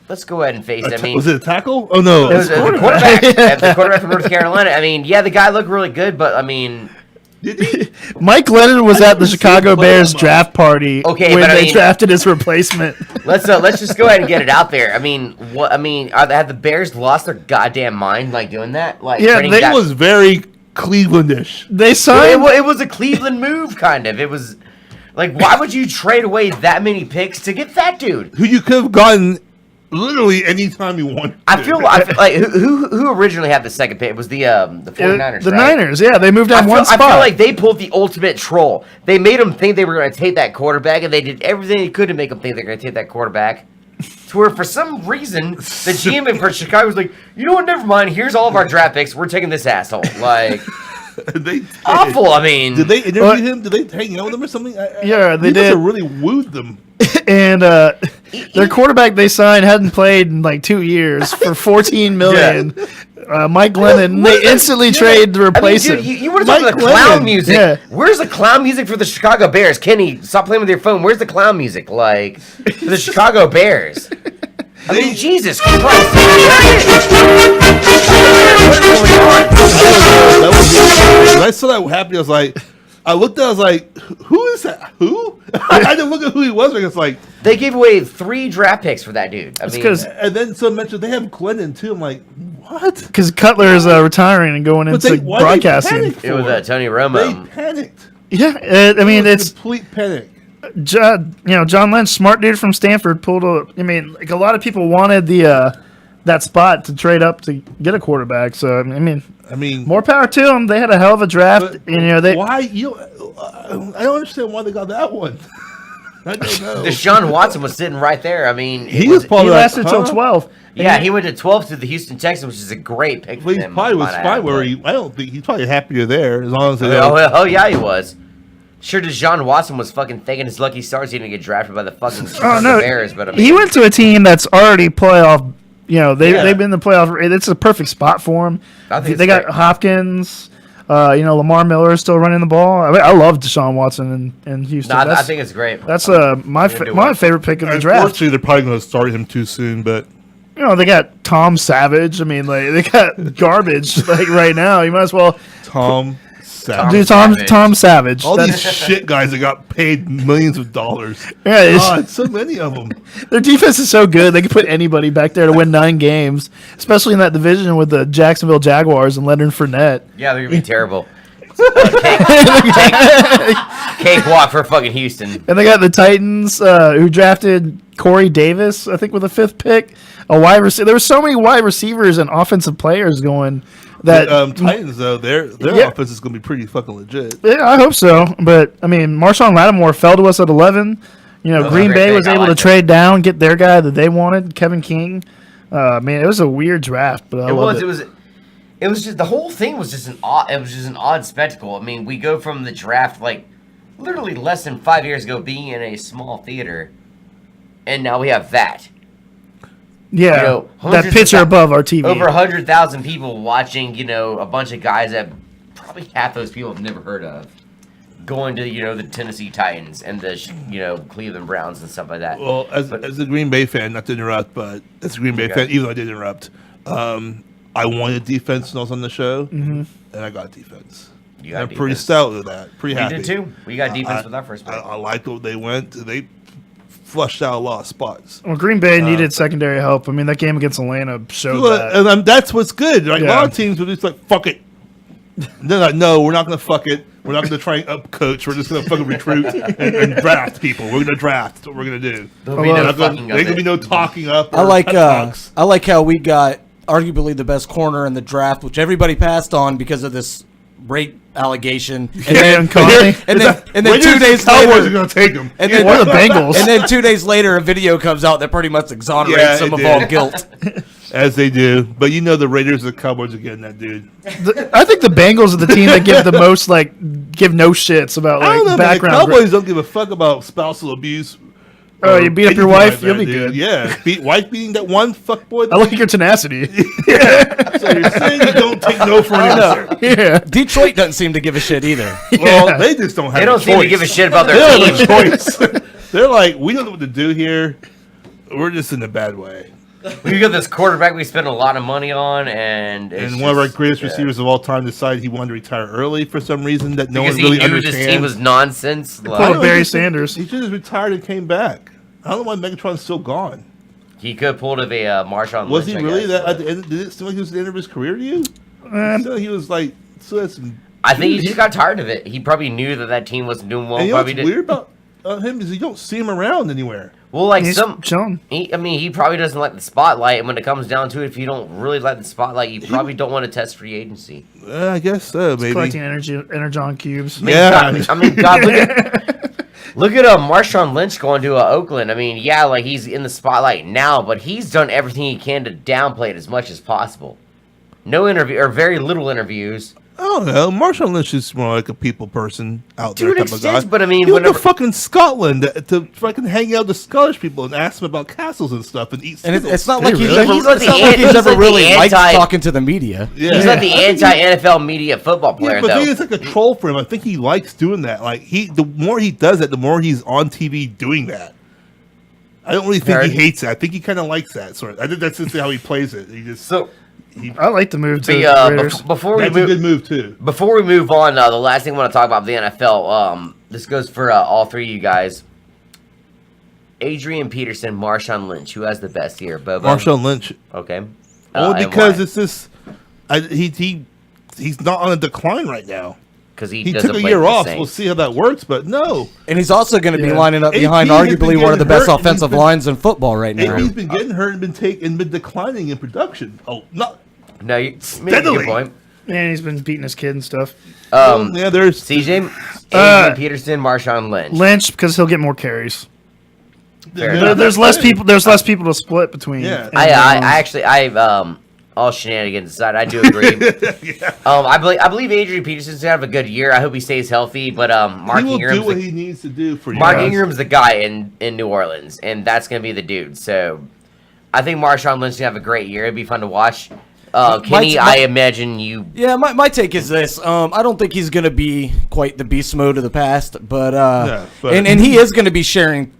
Speaker 1: Let's go ahead and face it. I mean,
Speaker 3: Was it a tackle? Oh no,
Speaker 1: it was the quarterback. The quarterback from North Carolina. I mean, yeah, the guy looked really good, but I mean,
Speaker 3: Did he?
Speaker 2: Mike Lennon was at the
Speaker 3: even see
Speaker 2: Chicago
Speaker 3: him play
Speaker 2: Bears
Speaker 3: him up.
Speaker 2: draft party
Speaker 1: Okay,
Speaker 2: when
Speaker 1: but I
Speaker 2: they
Speaker 1: mean-
Speaker 2: drafted his replacement.
Speaker 1: let's just go ahead and get it out there. I mean, what? I mean, have the Bears lost their goddamn mind like doing that? Like,
Speaker 2: Yeah,
Speaker 1: trading
Speaker 2: they
Speaker 1: back-
Speaker 3: It was very Clevelandish.
Speaker 2: They
Speaker 1: It,
Speaker 2: signed.
Speaker 1: it was a Cleveland move, kind of. It was like, why would you trade away that many picks to get that dude?
Speaker 3: Who you could have gotten literally anytime you wanted.
Speaker 1: I feel like who originally had the second pick? It was the 49ers,
Speaker 2: the
Speaker 1: right?
Speaker 2: Niners, yeah, they moved down one
Speaker 1: I
Speaker 2: spot.
Speaker 1: feel like they pulled the ultimate troll. They made them think they were going to take that quarterback, and they did everything they could to make them think they're going to take that quarterback. To where, for some reason, the GM for Chicago was like, you know what, never mind, here's all of our draft picks, we're taking this asshole. Like,
Speaker 3: They did.
Speaker 1: awful, I mean.
Speaker 3: Did they interview
Speaker 2: Well-
Speaker 3: him? Did they hang out with him or something?
Speaker 2: Yeah, they
Speaker 3: he must
Speaker 2: did.
Speaker 3: have really wooed them.
Speaker 2: and their quarterback they signed hadn't played in like 2 years for $14 million. Mike Lennon, they instantly trade to
Speaker 1: I mean,
Speaker 2: replace
Speaker 1: dude,
Speaker 2: him.
Speaker 1: you want to talk about
Speaker 3: Mike
Speaker 1: the clown
Speaker 3: Lennon.
Speaker 1: music?
Speaker 2: Yeah.
Speaker 1: Where's the clown music for the Chicago Bears? Kenny, stop playing with your phone. Where's the clown music? Like, for the Chicago Bears? I mean, Jesus Christ.
Speaker 3: That was when I saw that happen, I looked at it, I was like, who is that? Who? I didn't look at who he was. It's like,
Speaker 1: They gave away 3 draft picks for that dude. I mean,
Speaker 2: 'cause-
Speaker 3: and then someone mentioned they have Clinton too. I'm like, what?
Speaker 2: Because Cutler is retiring and going into
Speaker 3: why they
Speaker 2: broadcasting.
Speaker 3: panicked
Speaker 1: it was
Speaker 3: for?
Speaker 1: Tony
Speaker 3: They
Speaker 1: Romo.
Speaker 3: panicked.
Speaker 2: Yeah, I mean,
Speaker 3: It was
Speaker 2: it's
Speaker 3: complete panic.
Speaker 2: John Lynch, smart dude from Stanford, pulled a. I mean, like a lot of people wanted that spot to trade up to get a quarterback. So I mean,
Speaker 3: I mean,
Speaker 2: more power to them. They had a hell of a draft.
Speaker 3: but
Speaker 2: And, they
Speaker 3: why you? I don't understand why they got that one. I don't know.
Speaker 1: Deshaun Watson was sitting right there. I mean,
Speaker 3: He was probably
Speaker 2: he
Speaker 3: like,
Speaker 2: lasted till 12.
Speaker 1: yeah, he went to 12 to the Houston Texans, which is a great pick for
Speaker 3: Well, he
Speaker 1: them.
Speaker 3: probably was
Speaker 1: might I
Speaker 3: fine
Speaker 1: add,
Speaker 3: where
Speaker 1: but-
Speaker 3: he. I don't think he's probably happier there as long as they.
Speaker 1: Oh, yeah, he was. Sure, Deshaun Watson was fucking thinking his lucky stars he didn't get drafted by the fucking Chicago
Speaker 2: Oh no,
Speaker 1: Bears, but I mean,
Speaker 2: he went to a team that's already playoff.
Speaker 3: Yeah.
Speaker 2: They've been in the playoff. It's a perfect spot for him.
Speaker 1: I think
Speaker 2: They
Speaker 1: it's
Speaker 2: got
Speaker 1: great.
Speaker 2: Hopkins. Lamar Miller is still running the ball. I love Deshaun Watson in Houston.
Speaker 1: No, I
Speaker 2: That's,
Speaker 1: think it's great.
Speaker 2: that's my
Speaker 1: gonna do
Speaker 2: my
Speaker 1: well.
Speaker 2: favorite pick of the draft.
Speaker 3: Unfortunately, they're probably going to start him too soon. But
Speaker 2: They got Tom Savage. I mean, like they got garbage like right now. You might as well.
Speaker 3: Tom Savage.
Speaker 2: Dude, Tom Savage.
Speaker 3: All
Speaker 2: That's-
Speaker 3: these shit guys that got paid millions of dollars.
Speaker 2: Yeah, it's-
Speaker 3: God, so many of them.
Speaker 2: Their defense is so good; they can put anybody back there to win 9 games, especially in that division with the Jacksonville Jaguars and Leonard Fournette.
Speaker 1: Yeah, they're gonna be terrible. Cakewalk for fucking Houston.
Speaker 2: And they got the Titans, who drafted Corey Davis, I think, with a 5th pick. A wide receiver. There were so many wide receivers and offensive players going that.
Speaker 3: Titans though, their
Speaker 2: Yeah.
Speaker 3: offense is gonna be pretty fucking legit.
Speaker 2: Yeah, I hope so. But I mean, Marshawn Lattimore fell to us at 11. You know,
Speaker 1: That was a
Speaker 2: Green
Speaker 1: great
Speaker 2: Bay
Speaker 1: pick.
Speaker 2: was
Speaker 1: I
Speaker 2: able to
Speaker 1: liked it.
Speaker 2: trade down, get their guy that they wanted, Kevin King. Man, it was a weird draft, but I loved it.
Speaker 1: It was just the whole thing was just an odd spectacle. I mean, we go from the draft like literally less than 5 years ago being in a small theater, and now we have that.
Speaker 2: Yeah,
Speaker 1: You know,
Speaker 2: that
Speaker 1: hundreds of
Speaker 2: picture
Speaker 1: thou-
Speaker 2: above our TV.
Speaker 1: Over 100,000 people watching, you know, a bunch of guys that probably half those people have never heard of. Going to, you know, the Tennessee Titans and the, you know, Cleveland Browns and stuff like that.
Speaker 3: Well, as a Green Bay fan, not to interrupt, but as a Green Bay
Speaker 1: Okay.
Speaker 3: fan, even though I did interrupt, I wanted defense when I was on the show, and I got defense.
Speaker 1: You got
Speaker 3: I'm pretty
Speaker 1: defense.
Speaker 3: stout with that. Pretty
Speaker 1: We
Speaker 3: happy.
Speaker 1: did too. We got defense with our first pick.
Speaker 3: I liked what they went. They flushed out a lot of spots.
Speaker 2: Well, Green Bay needed secondary help. I mean, that game against Atlanta showed
Speaker 3: Well,
Speaker 2: that.
Speaker 3: and that's what's good. Right? A
Speaker 2: Yeah.
Speaker 3: lot of teams were just like, fuck it. They're like, no, we're not going to fuck it. We're not going to try and up coach. We're just going to fucking recruit and draft people. We're going to draft. That's what we're going to do.
Speaker 1: There'll be
Speaker 2: I
Speaker 1: no
Speaker 2: love-
Speaker 3: There's
Speaker 1: fucking
Speaker 3: going to be no talking up.
Speaker 4: I
Speaker 3: or
Speaker 4: like
Speaker 3: pep talks.
Speaker 4: I like how we got arguably the best corner in the draft, which everybody passed on because of this rape allegation. And
Speaker 2: and Conley.
Speaker 4: and then
Speaker 3: Raiders
Speaker 4: 2
Speaker 3: and
Speaker 4: days
Speaker 3: Cowboys
Speaker 4: later,
Speaker 3: are going to take them.
Speaker 4: and then,
Speaker 2: Or the Bengals.
Speaker 4: and then 2 days later, a video comes out that pretty much exonerates
Speaker 3: Yeah,
Speaker 4: them
Speaker 3: it
Speaker 4: of
Speaker 3: did.
Speaker 4: all guilt.
Speaker 3: As they do. But you know the Raiders and the Cowboys are getting that dude.
Speaker 2: I think the Bengals are the team that give the most, give no shits about
Speaker 3: I don't know,
Speaker 2: like
Speaker 3: man. The
Speaker 2: background.
Speaker 3: Cowboys don't give a fuck about spousal abuse.
Speaker 2: Oh,
Speaker 3: or
Speaker 2: you beat up your
Speaker 3: anything
Speaker 2: wife,
Speaker 3: like
Speaker 2: you'll
Speaker 3: that,
Speaker 2: be
Speaker 3: dude.
Speaker 2: good.
Speaker 3: Yeah, wife beating that one fuckboy.
Speaker 2: I like your tenacity.
Speaker 3: So you're saying you don't take no for an answer.
Speaker 2: Yeah.
Speaker 4: Detroit doesn't seem to give a shit either.
Speaker 3: Well,
Speaker 2: Yeah.
Speaker 3: they just don't have
Speaker 1: They don't
Speaker 3: a
Speaker 1: seem to
Speaker 3: choice.
Speaker 1: give a shit about
Speaker 3: They
Speaker 1: their
Speaker 3: don't have a
Speaker 1: team.
Speaker 3: choice. They're like, we don't know what to do here. We're just in a bad way.
Speaker 1: We got this quarterback we spent a lot of money on, and it's
Speaker 3: And one of our
Speaker 1: just-
Speaker 3: greatest
Speaker 1: yeah.
Speaker 3: receivers of all time decided he wanted to retire early for some reason that no
Speaker 1: because
Speaker 3: one really
Speaker 1: he knew
Speaker 3: understands.
Speaker 1: this team was nonsense.
Speaker 2: Poor
Speaker 3: I
Speaker 1: Like,
Speaker 3: don't
Speaker 2: Barry
Speaker 3: he just-
Speaker 2: Sanders.
Speaker 3: He should have retired and came back. I don't know why Megatron's still gone.
Speaker 1: he could have pulled a Marshawn
Speaker 3: Was
Speaker 1: Lynch.
Speaker 3: he
Speaker 1: I
Speaker 3: really
Speaker 1: guess,
Speaker 3: that?
Speaker 1: but-
Speaker 3: At the end, did it seem like he was at the end of his career to you? So he was like, so that's.
Speaker 1: I think he just got tired of it. He probably knew that team wasn't doing well.
Speaker 3: And you know
Speaker 1: Probably
Speaker 3: what's
Speaker 1: did.
Speaker 3: weird about him is you don't see him around anywhere.
Speaker 1: Well, like
Speaker 2: He's
Speaker 1: some.
Speaker 2: chilling.
Speaker 1: He probably doesn't like the spotlight, and when it comes down to it, if you don't really like the spotlight, you probably don't want to test free agency.
Speaker 3: I guess so, maybe.
Speaker 2: Collecting energon cubes.
Speaker 1: I mean,
Speaker 3: Yeah.
Speaker 1: God, look at Marshawn Lynch going to Oakland. I mean, yeah, like he's in the spotlight now, but he's done everything he can to downplay it as much as possible. No interview or very little interviews.
Speaker 3: I don't know. Marshall Lynch is more like a people person out
Speaker 1: To
Speaker 3: there
Speaker 1: an
Speaker 3: type of guy.
Speaker 1: extent, but I mean,
Speaker 3: he went to
Speaker 1: whenever-
Speaker 3: fucking Scotland to fucking hang out with the Scottish people and ask them about castles and stuff and eat.
Speaker 4: And
Speaker 3: Skittles.
Speaker 4: it's not
Speaker 2: Hey,
Speaker 4: like he's
Speaker 2: really?
Speaker 4: ever,
Speaker 1: He's like
Speaker 4: it's
Speaker 1: the
Speaker 4: not like
Speaker 1: an-
Speaker 4: he's
Speaker 1: he's
Speaker 4: ever
Speaker 1: like the
Speaker 4: really liked
Speaker 1: anti-
Speaker 4: talking to the media.
Speaker 3: Yeah.
Speaker 1: He's not the
Speaker 3: I think he-
Speaker 1: anti-NFL media football player,
Speaker 3: Yeah, but
Speaker 1: though.
Speaker 3: maybe it's like a troll for him. I think he likes doing that. Like the more he does it, the more he's on TV doing that. I don't really think
Speaker 1: Heard.
Speaker 3: he hates that. I think he kind of likes that sort of. I think that's just how he plays it. He just
Speaker 1: So,
Speaker 2: I like the move to
Speaker 1: the,
Speaker 2: the Raiders.
Speaker 1: before we
Speaker 3: that's a
Speaker 1: move,
Speaker 3: good move too.
Speaker 1: Before we move on, the last thing I want to talk about the NFL. This goes for all three of you guys. Adrian Peterson, Marshawn Lynch. Who has the best year? Bobo.
Speaker 3: Marshall Lynch,
Speaker 1: Okay.
Speaker 3: only
Speaker 1: and
Speaker 3: because
Speaker 1: why?
Speaker 3: it's this. He's not on a decline right now.
Speaker 1: 'Cause he
Speaker 3: He
Speaker 1: doesn't
Speaker 3: took a
Speaker 1: play
Speaker 3: year
Speaker 1: for the
Speaker 3: off. We'll
Speaker 1: Saints.
Speaker 3: see how that works. But no,
Speaker 4: And he's also going to be
Speaker 2: Yeah.
Speaker 4: lining up
Speaker 3: AP
Speaker 4: behind
Speaker 3: has been
Speaker 4: arguably one of the
Speaker 3: getting
Speaker 4: best
Speaker 3: hurt, and he's
Speaker 4: offensive
Speaker 3: been-
Speaker 4: lines in football right now.
Speaker 3: AP's been getting hurt and been declining in production. Oh, not.
Speaker 1: No, you made a
Speaker 3: Steadily.
Speaker 1: good point.
Speaker 2: And he's been beating his kid and stuff.
Speaker 3: Yeah, there's.
Speaker 1: CJ, Adrian
Speaker 2: Uh,
Speaker 1: Peterson, Marshawn Lynch.
Speaker 2: Lynch because he'll get more carries.
Speaker 1: Fair
Speaker 3: Yeah,
Speaker 1: enough.
Speaker 2: There's less people. There's less people to split between.
Speaker 3: Yeah.
Speaker 2: And,
Speaker 1: I actually, all shenanigans aside, I do agree. I believe Adrian Peterson's gonna have a good year. I hope he stays healthy. But Mark
Speaker 3: He will do
Speaker 1: Ingram's
Speaker 3: what
Speaker 1: the,
Speaker 3: he needs to do for you.
Speaker 1: Mark
Speaker 3: guys.
Speaker 1: Ingram's the guy in New Orleans, and that's gonna be the dude. So I think Marshawn Lynch gonna have a great year. It'd be fun to watch. Kenny, I imagine you.
Speaker 4: Yeah, my take is this. I don't think he's going to be quite the beast mode of the past, but and he is going to be sharing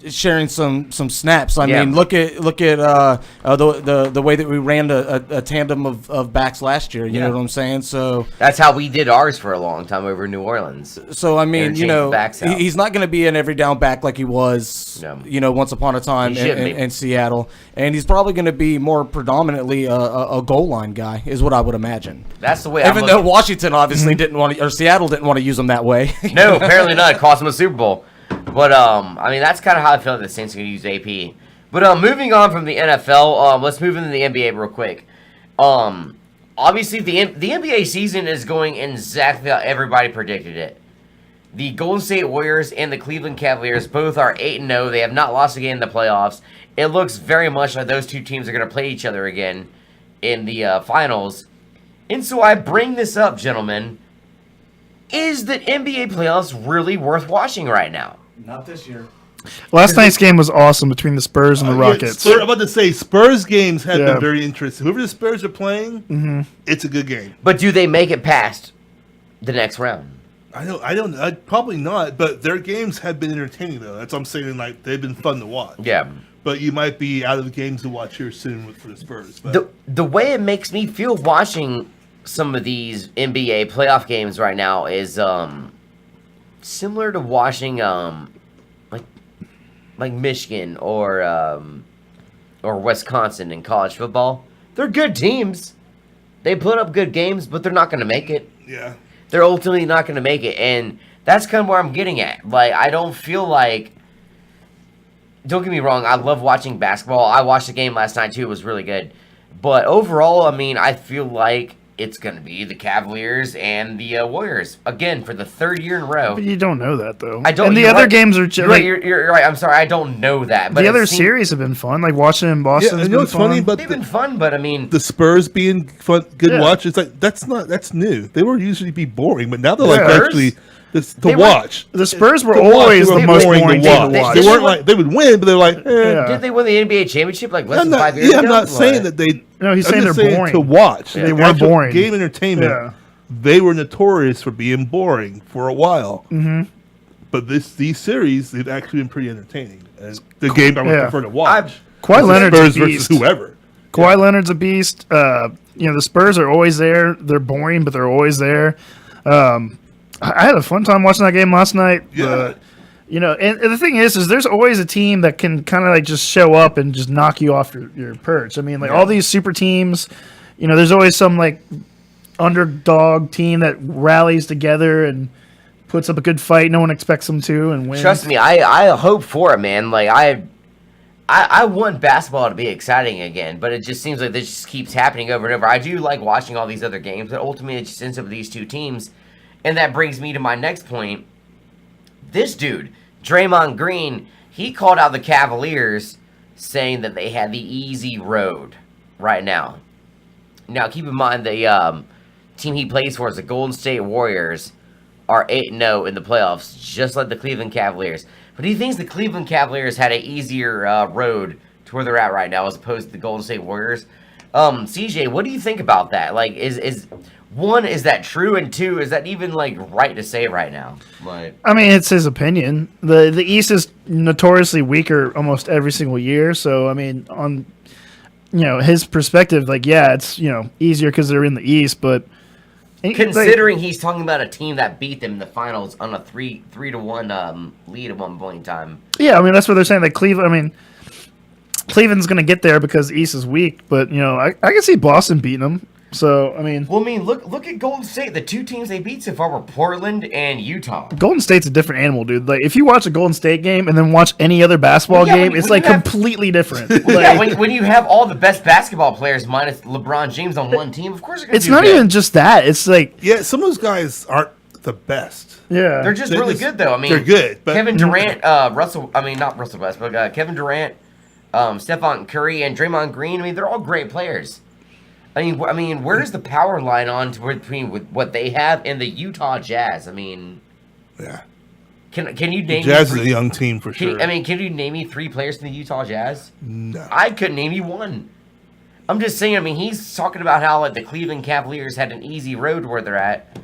Speaker 4: some snaps. I mean, look at the way that we ran a tandem of backs last year. You know what I'm saying? So
Speaker 1: that's how we did ours for a long time over in New Orleans.
Speaker 4: So I mean, he's not going to be an every down back like he was, once upon a time in Seattle, and he's probably going to be more predominantly a goal line guy, is what I would imagine.
Speaker 1: That's the way.
Speaker 4: Even though Washington obviously didn't want to, or Seattle didn't want to use him that way.
Speaker 1: No, apparently not. It cost him a Super Bowl. But I mean, that's kind of how I feel like the Saints are going to use AP. But moving on from the NFL, let's move into the NBA real quick. Obviously, the NBA season is going exactly how everybody predicted it. The Golden State Warriors and the Cleveland Cavaliers both are 8-0. They have not lost a game in the playoffs. It looks very much like those two teams are going to play each other again in the finals. And so I bring this up, gentlemen. Is the NBA playoffs really worth watching right now?
Speaker 4: Not this year.
Speaker 2: Last night's game was awesome between the Spurs and the Rockets.
Speaker 3: I'm about to say, Spurs games have been very interesting. Whoever the Spurs are playing, it's a good game.
Speaker 1: But do they make it past the next round?
Speaker 3: I don't. Probably not. But their games have been entertaining, though. That's what I'm saying. Like, they've been fun to watch.
Speaker 1: Yeah.
Speaker 3: But you might be out of the games to watch here soon for the Spurs. But.
Speaker 1: The way it makes me feel watching some of these NBA playoff games right now is similar to watching like Michigan or Wisconsin in college football. They're good teams. They put up good games, but they're not going to make it.
Speaker 3: Yeah.
Speaker 1: They're ultimately not going to make it, and that's kind of where I'm getting at. Like, I don't feel like... Don't get me wrong, I love watching basketball. I watched the game last night, too. It was really good. But overall, I mean, I feel like it's going to be the Cavaliers and the Warriors. Again, for the third year in a row.
Speaker 2: But you don't know that, though.
Speaker 1: I don't.
Speaker 2: And the other games are...
Speaker 1: You're right. I'm sorry. I don't know that. But
Speaker 2: the other series have been fun. Like, watching in Boston has been fun.
Speaker 3: Funny, but
Speaker 1: they've been fun, but I mean...
Speaker 3: The Spurs being fun, good watch, it's like, that's new. They were usually be boring, but now they're like actually... to watch.
Speaker 2: The Spurs were always the most boring team to watch.
Speaker 3: They weren't like they would win, but they're like,
Speaker 1: Did they win the NBA championship like less than 5 years ago?
Speaker 3: I'm not saying that they.
Speaker 2: No, he's saying they're boring
Speaker 3: to watch.
Speaker 2: They were boring.
Speaker 3: Game entertainment. Yeah. They were notorious for being boring for a while. Mm-hmm. But these series, they've actually been pretty entertaining. And the game I would prefer to watch.
Speaker 2: Kawhi Leonard's
Speaker 3: Spurs
Speaker 2: a beast.
Speaker 3: Versus whoever.
Speaker 2: Kawhi Leonard's a beast. The Spurs are always there. They're boring, but they're always there. I had a fun time watching that game last night.
Speaker 3: Yeah.
Speaker 2: And the thing is there's always a team that can kind of like just show up and just knock you off your perch. I mean, like all these super teams, there's always some like underdog team that rallies together and puts up a good fight. No one expects them to and wins.
Speaker 1: Trust me, I hope for it, man. Like I want basketball to be exciting again, but it just seems like this just keeps happening over and over. I do like watching all these other games, but ultimately it just ends up with these two teams. And that brings me to my next point. This dude, Draymond Green, he called out the Cavaliers saying that they had the easy road right now. Now, keep in mind the team he plays for is the Golden State Warriors are 8-0 in the playoffs, just like the Cleveland Cavaliers. But he thinks the Cleveland Cavaliers had an easier road to where they're at right now as opposed to the Golden State Warriors. CJ, what do you think about that? Like, is one, is that true? And two, is that even like right to say right now? Like,
Speaker 2: I mean, it's his opinion. The East is notoriously weaker almost every single year. So I mean, on his perspective, like it's easier because they're in the East, but
Speaker 1: considering he's talking about a team that beat them in the finals on a 3-1 lead at one point in time.
Speaker 2: Yeah, I mean that's what they're saying. Like Cleveland, I mean, Cleveland's going to get there because the East is weak, but I can see Boston beating them. So, I mean...
Speaker 1: Well, I mean, look at Golden State. The two teams they beat so far were Portland and Utah.
Speaker 2: Golden State's a different animal, dude. Like, if you watch a Golden State game and then watch any other basketball game, it's like completely different.
Speaker 1: Like, when you have all the best basketball players minus LeBron James on one team, of course you're going to do
Speaker 2: It's not even just that. It's like...
Speaker 3: Yeah, some of those guys aren't the best.
Speaker 2: Yeah.
Speaker 1: They're just really good, though. I mean...
Speaker 3: They're good, but...
Speaker 1: Kevin Durant, not Russell Westbrook, but Kevin Durant, Stephon Curry, and Draymond Green, I mean, they're all great players. I mean, where's the power line on between with what they have and the Utah Jazz? I mean,
Speaker 3: yeah.
Speaker 1: Can you name
Speaker 3: Jazz is a young team for sure.
Speaker 1: Can you name me 3 players in the Utah Jazz?
Speaker 3: No.
Speaker 1: I couldn't name you one. I'm just saying. I mean, he's talking about how like the Cleveland Cavaliers had an easy road where they're at.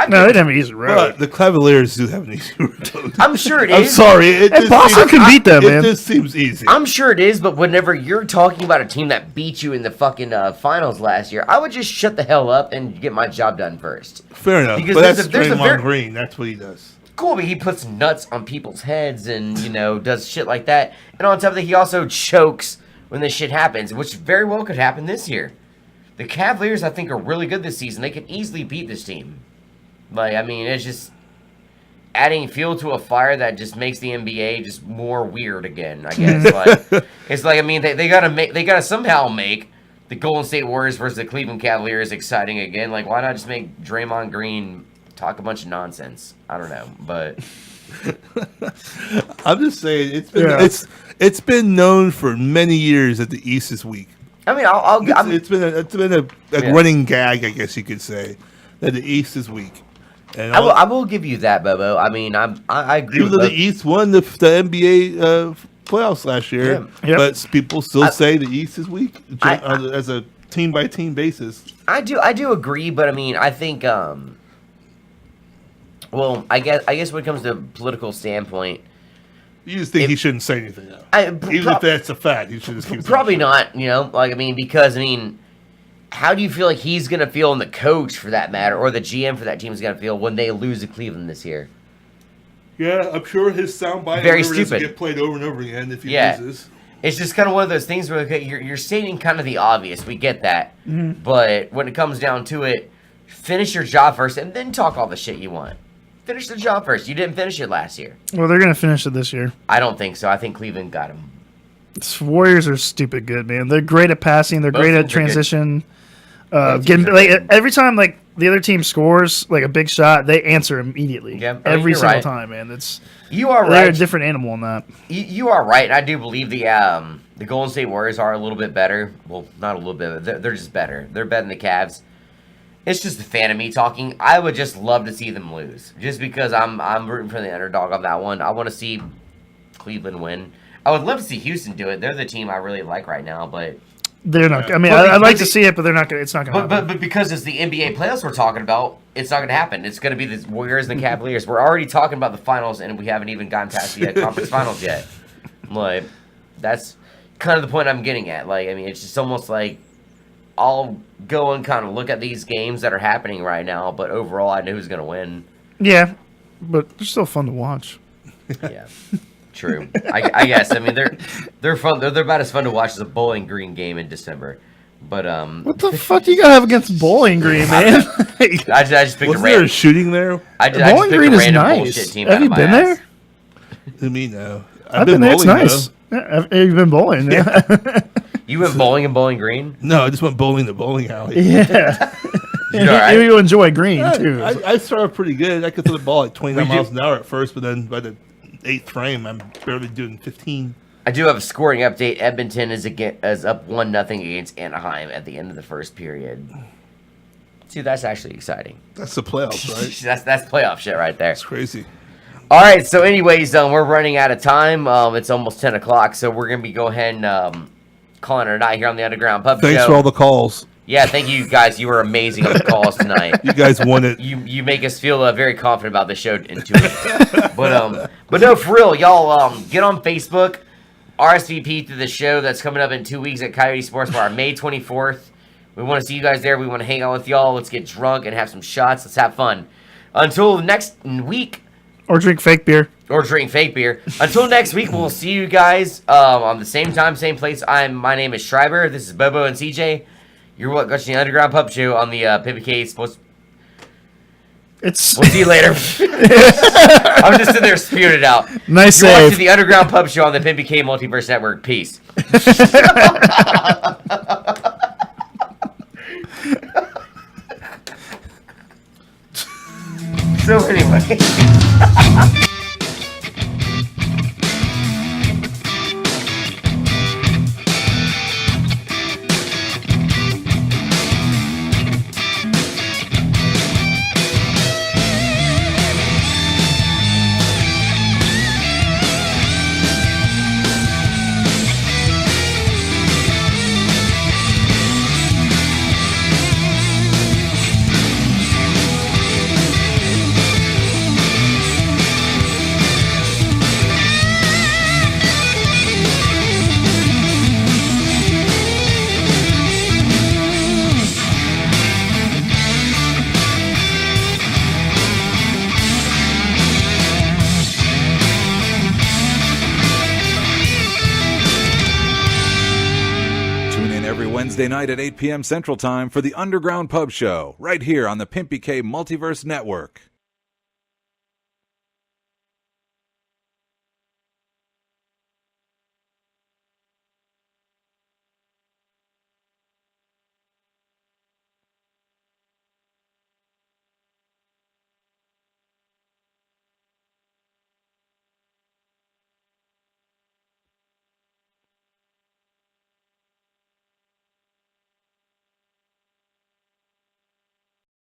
Speaker 2: No, they didn't have an easy road.
Speaker 3: But the Cavaliers do have an easy road.
Speaker 1: I'm sure it
Speaker 3: I'm
Speaker 1: is.
Speaker 3: sorry.
Speaker 2: And Boston can beat them, man.
Speaker 3: It just seems easy.
Speaker 1: I'm sure it is, but whenever you're talking about a team that beat you in the fucking finals last year, I would just shut the hell up and get my job done first.
Speaker 3: Fair enough.
Speaker 1: Because
Speaker 3: But that's
Speaker 1: there's a
Speaker 3: Draymond Green. That's what he does.
Speaker 1: Cool, but he puts nuts on people's heads and, you know, does shit like that. And on top of that, he also chokes when this shit happens, which very well could happen this year. The Cavaliers, I think, are really good this season. They could easily beat this team. Like, I mean, it's just adding fuel to a fire that just makes the NBA just more weird again, I guess. Like, it's like, I mean, they gotta somehow make the Golden State Warriors versus the Cleveland Cavaliers exciting again. Like, why not just make Draymond Green talk a bunch of nonsense? I don't know, but
Speaker 3: I'm just saying it's been known for many years that the East is weak.
Speaker 1: I mean,
Speaker 3: It's been a running gag, I guess you could say, that the East is weak. And
Speaker 1: I will give you that, Bobo. I mean, I agree.
Speaker 3: Even though the East won the NBA playoffs last year, but people still say the East is weak as a team by team basis.
Speaker 1: I do agree, but I mean, I think well, I guess when it comes to political standpoint,
Speaker 3: you just think he shouldn't say anything. Even if that's a fact, he should just keep
Speaker 1: probably not. You know, like I mean, because I mean, how do you feel like he's gonna feel, and the coach for that matter, or the GM for that team is gonna feel when they lose to Cleveland this year?
Speaker 3: Yeah, I'm sure his soundbite
Speaker 1: very stupid
Speaker 3: get played over and over again if he loses.
Speaker 1: It's just kind of one of those things where okay, you're stating kind of the obvious. We get that, but when it comes down to it, finish your job first, and then talk all the shit you want. Finish the job first. You didn't finish it last year.
Speaker 2: Well, they're gonna finish it this year.
Speaker 1: I don't think so. I think Cleveland got him.
Speaker 2: Warriors are stupid good, man. They're great at passing. They're great at transition. Getting like every time like the other team scores like a big shot, they answer immediately.
Speaker 1: Yeah,
Speaker 2: every single time, man.
Speaker 1: You are right.
Speaker 2: They're a different animal in that.
Speaker 1: You are right. I do believe the Golden State Warriors are a little bit better. Well, not a little bit. They're just better. They're better than the Cavs. It's just a fan of me talking. I would just love to see them lose, just because I'm rooting for the underdog on that one. I want to see Cleveland win. I would love to see Houston do it. They're the team I really like right now, but
Speaker 2: they're not. I mean, I'd like to see it, but they're not. It's not going to happen.
Speaker 1: But because it's the NBA playoffs we're talking about, it's not going to happen. It's going to be the Warriors and the Cavaliers. We're already talking about the finals, and we haven't even gotten past the conference finals yet. Like, that's kind of the point I'm getting at. Like, I mean, it's just almost like I'll go and kind of look at these games that are happening right now, but overall, I know who's going to win.
Speaker 2: Yeah, but they're still fun to watch.
Speaker 1: Yeah. True. I guess. I mean, they're fun. They're about as fun to watch as a Bowling Green game in December. But
Speaker 2: what the fuck do you gotta have against Bowling Green, man?
Speaker 1: I just picked
Speaker 3: Wasn't there a shooting there?
Speaker 2: Bowling Green is nice. Have you been there?
Speaker 3: I mean, no.
Speaker 2: I've been there. It's nice. Yeah, have you been bowling? Yeah.
Speaker 1: You went bowling in Bowling Green?
Speaker 3: No, I just went bowling the bowling alley.
Speaker 2: Yeah.
Speaker 1: Right?
Speaker 2: You enjoy green too.
Speaker 3: I started pretty good. I could throw the ball at 29 miles an hour at first, but then by the 8th frame, I'm barely doing 15.
Speaker 1: I do have a scoring update. Edmonton is up 1-0 against Anaheim at the end of the first period. See, that's actually exciting.
Speaker 3: That's the playoffs, right?
Speaker 1: that's playoff shit right there.
Speaker 3: That's crazy.
Speaker 1: All right, so anyways, we're running out of time. It's almost 10 o'clock, so we're going to be go ahead and calling it a night here on the Underground Pub
Speaker 3: Thanks
Speaker 1: Show.
Speaker 3: for all the calls.
Speaker 1: Yeah, thank you guys. You were amazing on the calls tonight.
Speaker 3: You guys won it.
Speaker 1: You make us feel very confident about the show in 2 weeks. But no, for real, y'all get on Facebook, RSVP to the show that's coming up in 2 weeks at Coyote Sports Bar, May 24th. We want to see you guys there. We want to hang out with y'all. Let's get drunk and have some shots. Let's have fun. Until next week.
Speaker 2: Or drink fake beer.
Speaker 1: Until next week, we'll see you guys on the same time, same place. My name is Schreiber. This is Bobo and CJ. You're watching the Underground Pub Show on the PBK Sports. We'll see you later. I'm just sitting there spewing it out.
Speaker 2: Nice
Speaker 1: You're
Speaker 2: save.
Speaker 1: watching the Underground Pub Show on the PBK Multiverse Network. Peace. So anyway.
Speaker 5: Wednesday night at 8 p.m. Central Time for the Underground Pub Show, right here on the Pimpy K Multiverse Network.